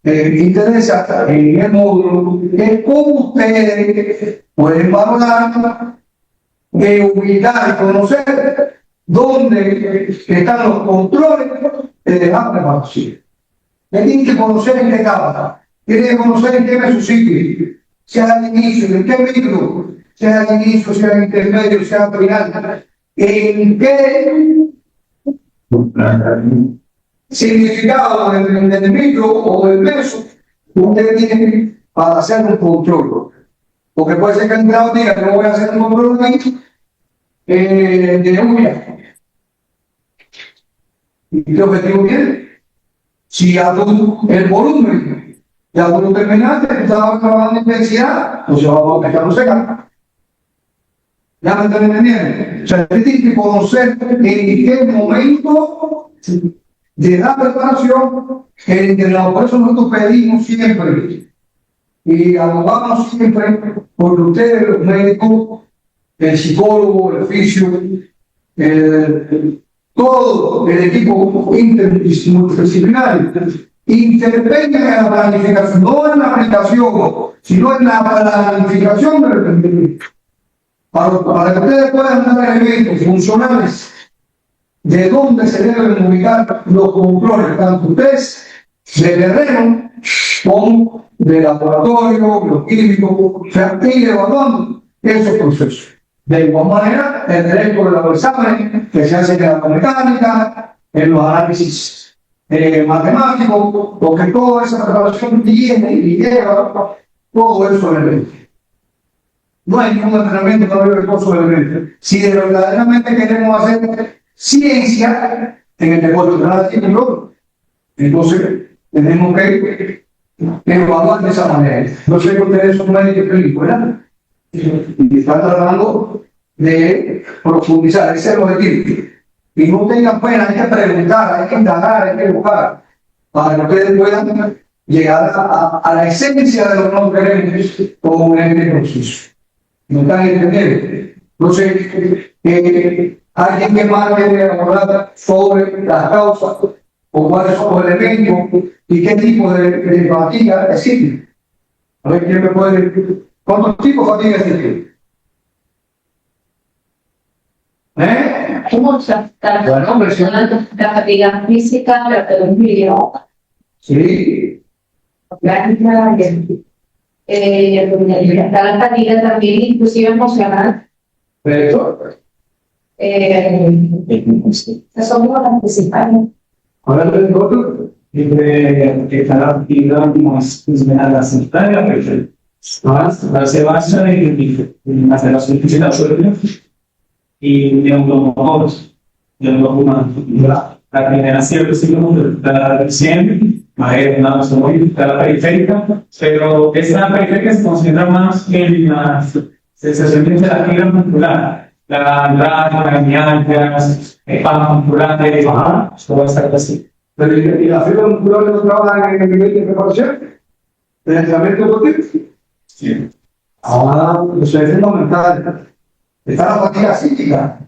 interesa en el módulo, es cómo ustedes pueden valorar, ubicar y conocer dónde están los controles de la preparación. Tienen que conocer en qué etapa, tienen que conocer en qué mesociclo, sea al inicio, en qué micro, sea al inicio, sea al intermedio, sea al final, en qué significado del micro o del meso usted tiene para hacer un control. Porque puede ser que el entrenador diga que no voy a hacer un control de uña. ¿Y qué objetivo tiene? Si ya tú el volumen, ya tú lo terminaste, tú estabas trabajando intensidad, pues ya vamos a dejarlo secar. ¿Ya me están entendiendo? O sea, usted tiene que conocer en qué momento de la preparación el entrenador. Por eso nosotros pedimos siempre y abogamos siempre porque ustedes, los médicos, el psicólogo, el fisio, todo el equipo interdisciplinario intervenga en la planificación, no en la aplicación, sino en la planificación del emprendimiento. Para que ustedes puedan dar elementos funcionales de dónde se deben ubicar los controles, tanto ustedes de terreno como de laboratorio, los químicos, o sea, ir evaluando esos procesos. De igual manera, el derecho de los exámenes que se hacen en la mecánica, en los análisis matemáticos, porque toda esa preparación tiene y lleva todo eso elemento. No hay ningún entrenamiento que no lleve todos esos elementos. Si verdaderamente queremos hacer ciencia en el negocio de la ciencia, entonces tenemos que evaluar de esa manera. No sé que ustedes son médicos clínicos, ¿verdad? Y están tratando de profundizar, ese es el objetivo. Y no tengan pena, hay que preguntar, hay que indagar, hay que buscar, para que ustedes puedan llegar a la esencia de lo que nos queremos como en este proceso. ¿No están entendiendo? Entonces, alguien que más quiere hablar sobre las causas o cuáles son los elementos y qué tipo de fatiga existe. A ver quién me puede decir. ¿Cuántos tipos de fatiga existen? Muchas. La fatiga física, la fatiga Sí. está la fatiga también, inclusive emocional. Pero, Esas son como las principales. ahora el doctor. Que está la actividad más la sanitaria, pero se basa en hacer las certificaciones y neuromotores, la primera siempre sí como la recién, la periférica, pero esa periférica se concentra más en la sensación de la fibra muscular, la mialgias, musculares, todo está así. Pero, ¿y la fibra muscular no trabaja en el nivel de preparación? ¿De entrenamiento deportivo? Sí. Eso es fundamental. Está la fatiga psíquica.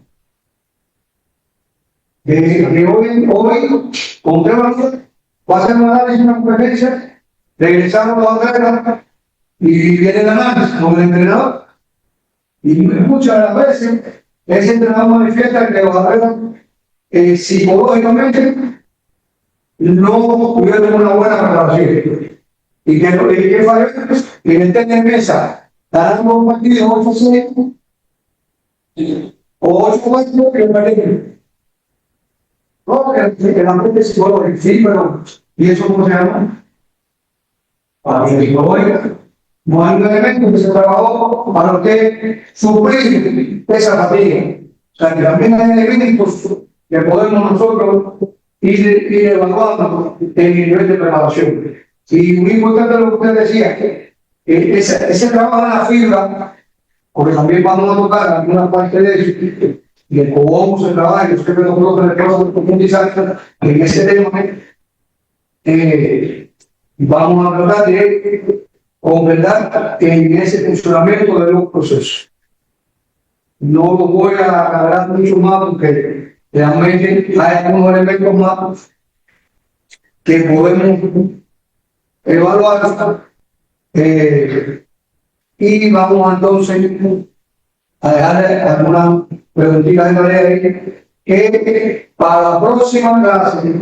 Que hoy compramos, va a hacer un análisis, una conferencia, regresamos a la otra y viene el análisis con el entrenador. Y muchas de las veces ese entrenador manifiesta que los atletas psicológicamente no tuvieron una buena preparación. Y que falló, que en el mesa, ganando un partido 8-6 o 8-4 que perdieron. No, el ambiente psicológico, sí, pero ¿y eso cómo se llama? Para que psicológica. No hay un elemento que se trabajó para usted suplir esa fatiga. O sea, que también hay elementos que podemos nosotros ir evaluando en el nivel de preparación. Y muy importante lo que usted decía, que ese trabajo de la fibra, porque también vamos a tocar alguna parte de eso, y cómo se trabaja, yo sé que nosotros tenemos que profundizar en ese tema, vamos a tratar de comprender en ese funcionamiento de los procesos. No lo voy a hablar mucho más porque realmente hay algunos elementos más que podemos evaluar y vamos entonces a dejarle alguna preguntita de tarea que para la próxima clase,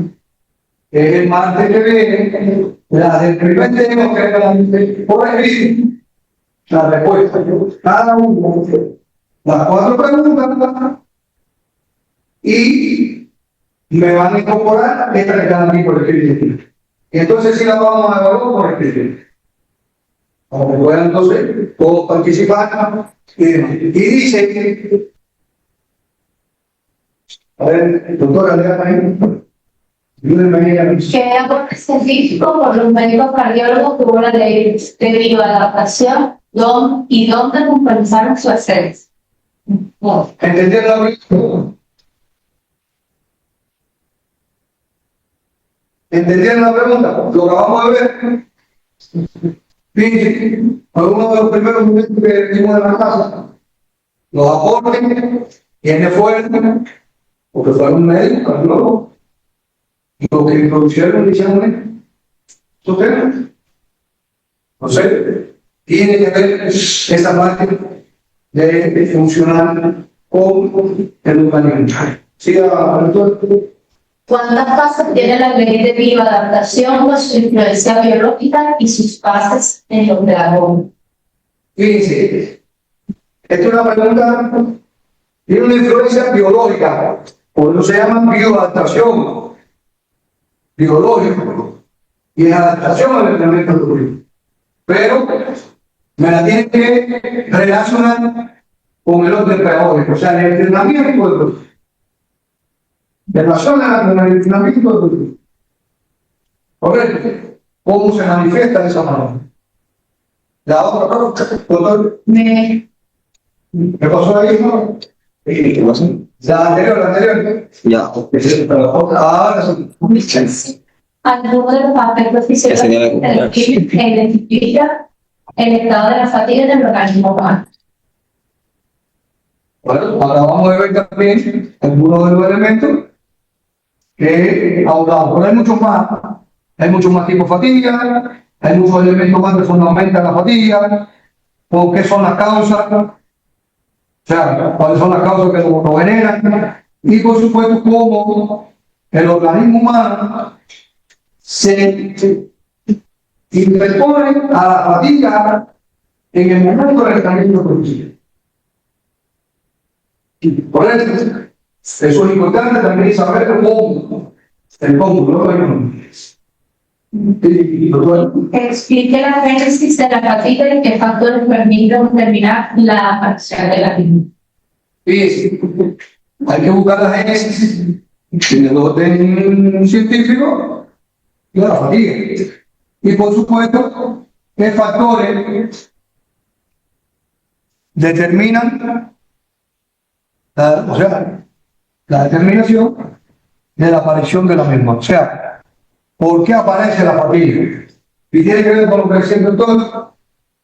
que es el martes que viene, la del primer tema que por escrito, la respuesta, cada uno, las 4 preguntas y me van a incorporar esta que están aquí por escrito. Entonces sí la vamos a evaluar por escrito. Para que puedan entonces todos participar y dice, a ver, doctora, déjame ¿Qué aporte específico por los médicos cardiólogos tuvo la ley debido a la adaptación y dónde compensaron su estrés? ¿entendieron la pregunta? ¿Entendieron la pregunta? Lo que vamos a ver, fíjense, fue uno de los primeros momentos que dimos en la casa, los aportes, quiénes fueron, porque fueron médicos, cardiólogos, y los que introdujeron inicialmente estos temas. Entonces, tiene que ver esa parte de funcionar con el organismo. Sí, doctor. ¿Cuántas fases tiene la ley de bioadaptación con su influencia biológica y sus fases en los dragones? Fíjense, esta es una pregunta, tiene una influencia biológica, por eso se llama bioadaptación, biológico, y es adaptación al entrenamiento biológico. Pero me la tiene que relacionar con el orden pedagógico, o sea, el entrenamiento biológico. Relaciona con el entrenamiento biológico. ¿Correcto? ¿Cómo se manifiesta de esa manera? La otra pregunta, doctor. ¿Qué pasó ahí, no? ¿Qué pasa? La anterior. Ya. Ahora sí. Algunos de los aspectos fisiológicos de que identifica el estado de la fatiga del organismo humano. Bueno, acabamos de ver también algunos de los elementos que hablamos. Pero hay mucho más tipo de fatiga, hay muchos elementos más que fundamentan la fatiga, o qué son las causas, o sea, cuáles son las causas que lo generan, y por supuesto cómo el organismo humano se interpone a la fatiga en el momento del tratamiento producido. Por eso es importante también saber cómo, ¿no? Explique la génesis de la fatiga y qué factores permiten determinar la aparición de la misma. Fíjense, hay que buscar la génesis en el orden científico y la fatiga. Y por supuesto, qué factores determinan la determinación de la aparición de la misma. O sea, ¿por qué aparece la fatiga? Y tiene que ver con lo que decía el doctor.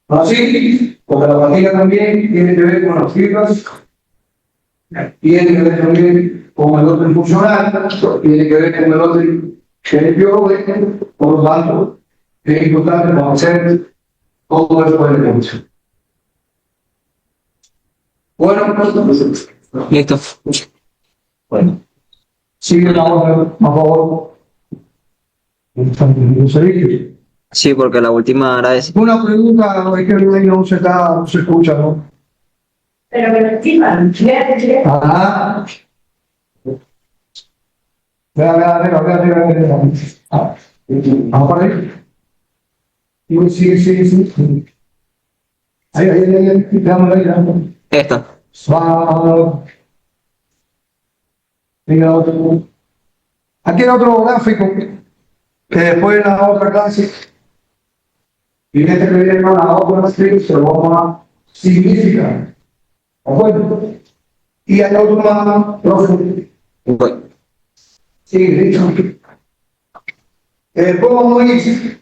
Así, porque la fatiga también tiene que ver con las fibras, tiene que ver también con el orden funcional, tiene que ver con el orden biológico, por lo tanto, es importante conocer todo esto de negocio. Bueno, Listo. bueno. Sigue la orden, por favor. Sí, porque la última era esa. Una pregunta, es que el rey no se escucha, ¿no? Pero me lo estiman. Ah. Vea. Ah. Vamos para ahí. Y sigue. Ahí. Déjame. Esta. Venga, otro. Aquí hay otro gráfico que después en la otra clase, y en este que viene con la otra clase, se lo vamos a significar. ¿De acuerdo? Y hay otro más profundo. Voy. Sí, dicho. Después vamos a ir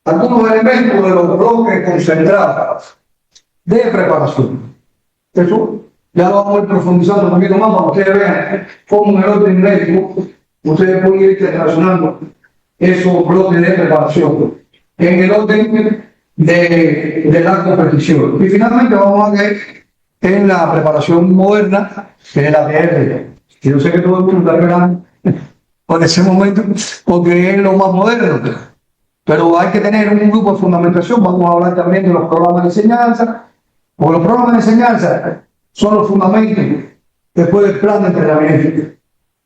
algunos elementos de los bloques concentrados de preparación. Eso ya lo vamos a ir profundizando un poquito más para que ustedes vean cómo en el orden médico ustedes pueden ir relacionando esos bloques de preparación en el orden de la competición. Y finalmente vamos a ver en la preparación moderna, que es la PR. Y yo sé que todo el mundo está esperando por ese momento, porque es lo más moderno. Pero hay que tener un grupo de fundamentación. Vamos a hablar también de los programas de enseñanza. Porque los programas de enseñanza son los fundamentos después del plan de entrenamiento.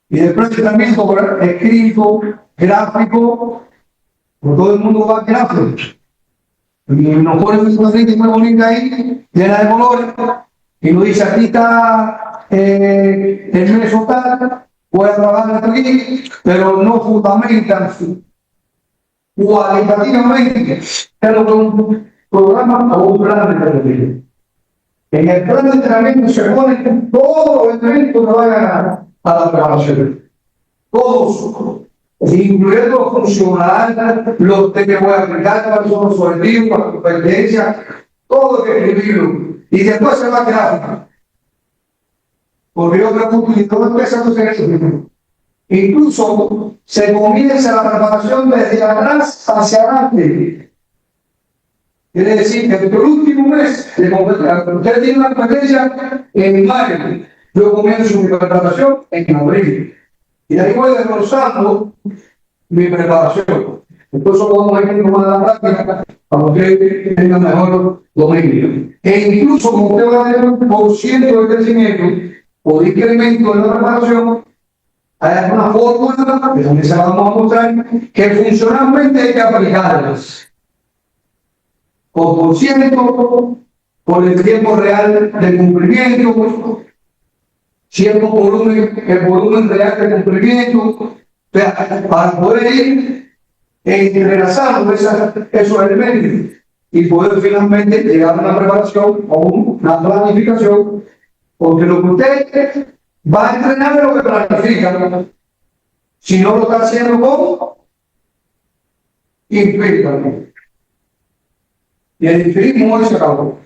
Y del plan de entrenamiento escrito, gráfico, por todo el mundo va gráfico. Y nos ponen una crítica muy bonita ahí, llena de colores, y nos dice: aquí está el meso tal, voy a trabajar aquí, pero no fundamentan cualitativamente un programa o un plan de entrenamiento. En el plan de entrenamiento se ponen todos los elementos que vayan a la preparación. Todos, incluyendo los funcionales, los que voy a aplicar, cuáles son los objetivos, las competencias, todo hay que escribirlo. Y después se va a gráfica. porque otra punto y todo empieza a suceder eso mismo. Incluso se comienza la preparación desde atrás hacia adelante. Quiere decir que el último mes, usted tiene una competencia en mayo, yo comienzo mi preparación en abril. Y ahí voy desglosando mi preparación. Entonces vamos a ir tomando la práctica para que tenga mejor dominio. E incluso como usted va a tener un % de crecimiento o de incremento de la preparación, hay una fórmula que también se la vamos a mostrar que funcionalmente hay que aplicarlas. Por ciento, por el tiempo real de cumplimiento, cierto volumen, el volumen real de cumplimiento, o sea, para poder ir entrelazando esos elementos y poder finalmente llegar a una preparación o una planificación, porque lo que usted va a entrenar es lo que planifica. Si no lo está haciendo, ¿cómo? Empíricamente. Y el empirismo hoy se acabó.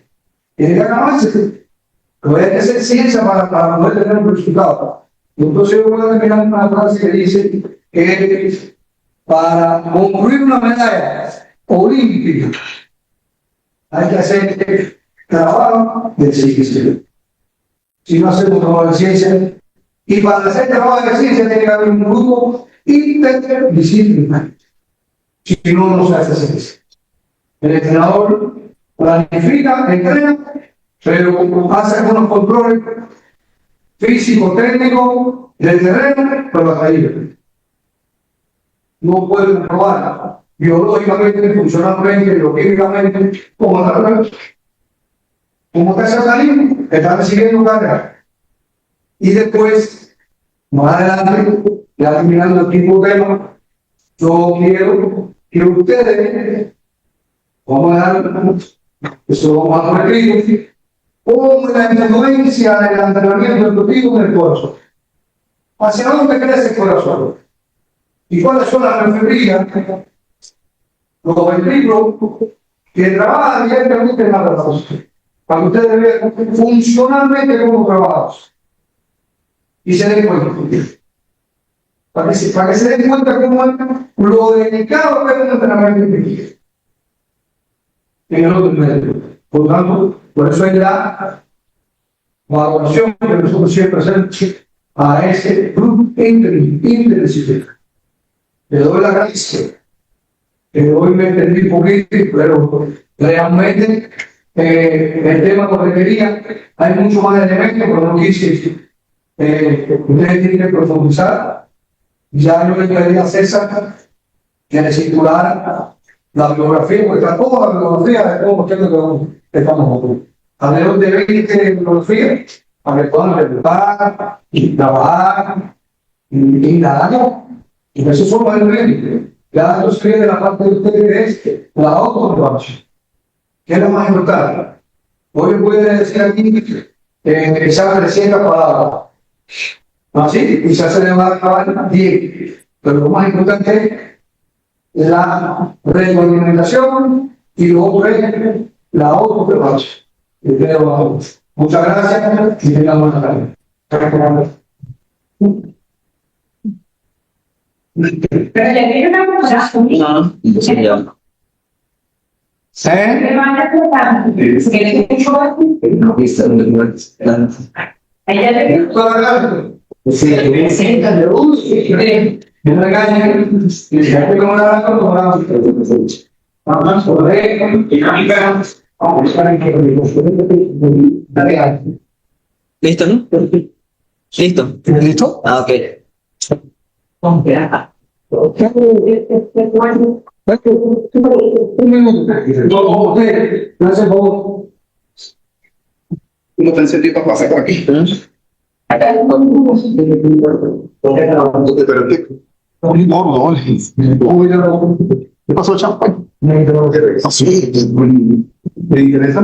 Tiene que acabarse. Pero hay que hacer ciencia para poder tener un resultado. Entonces yo voy a terminar una frase que dice que para concluir una medalla olímpica hay que hacer trabajo de ciencia. Si no hacemos trabajo de ciencia, y para hacer trabajo de ciencia tiene que haber un grupo interdisciplinario. Si no, no se hace ciencia. El entrenador planifica, entrena, pero hace algunos controles físicos, técnicos, del terreno, pero hasta ahí. No pueden probar biológicamente, funcionalmente, bioquímicamente, como está saliendo, está recibiendo carga. Y después, más adelante, ya terminando el tipo de tema, yo quiero que ustedes, vamos a dar, eso vamos a repetir, cómo la influencia del entrenamiento deportivo en el corazón. ¿Hacia dónde crece el corazón? ¿Y cuáles son las referencias? Los ventrículos que trabajan directamente en la corazón. Para que ustedes vean funcionalmente cómo trabajamos. Y se den cuenta. Para que se den cuenta cómo es lo delicado que es un entrenamiento en el otro medio. Por lo tanto, por eso hay la valoración que nosotros siempre hacemos a ese grupo interdisciplinario. Le doy la gracia. Que hoy me entendí un poquito, pero realmente el tema que requería, hay mucho más elementos, pero no quise. Ustedes tienen que profundizar. Ya yo le pedí a César que le circulara la biografía, porque está toda la biografía de todos los que estamos juntos. Alrededor de 20 biografías para que puedan preguntar y trabajar y nada. Y eso son los elementos. Ya esto se de la parte de ustedes es la autoevaluación, que es la más importante. Hoy puede decir aquí que sabe 300 palabras. Así, quizás se le va a acabar 10. Pero lo más importante es la retroalimentación y luego la autoevaluación. Muchas gracias y tengan buena tarde. Pero le digo una cosa. No, sí, ya. Que vaya tratando. Que le escucho. No, viste, no. Ella le digo. Sí, no me engañen, y si hay que comer como vamos a poder dinámica, vamos a buscar en que ¿Listo, no? ¿Listo? ¿Listo? Ah, ok. Un minuto. Gracias por. ¿Cómo te sentís para pasar por aquí? Muy gordo, ¿qué pasó, champán? Así, me interesa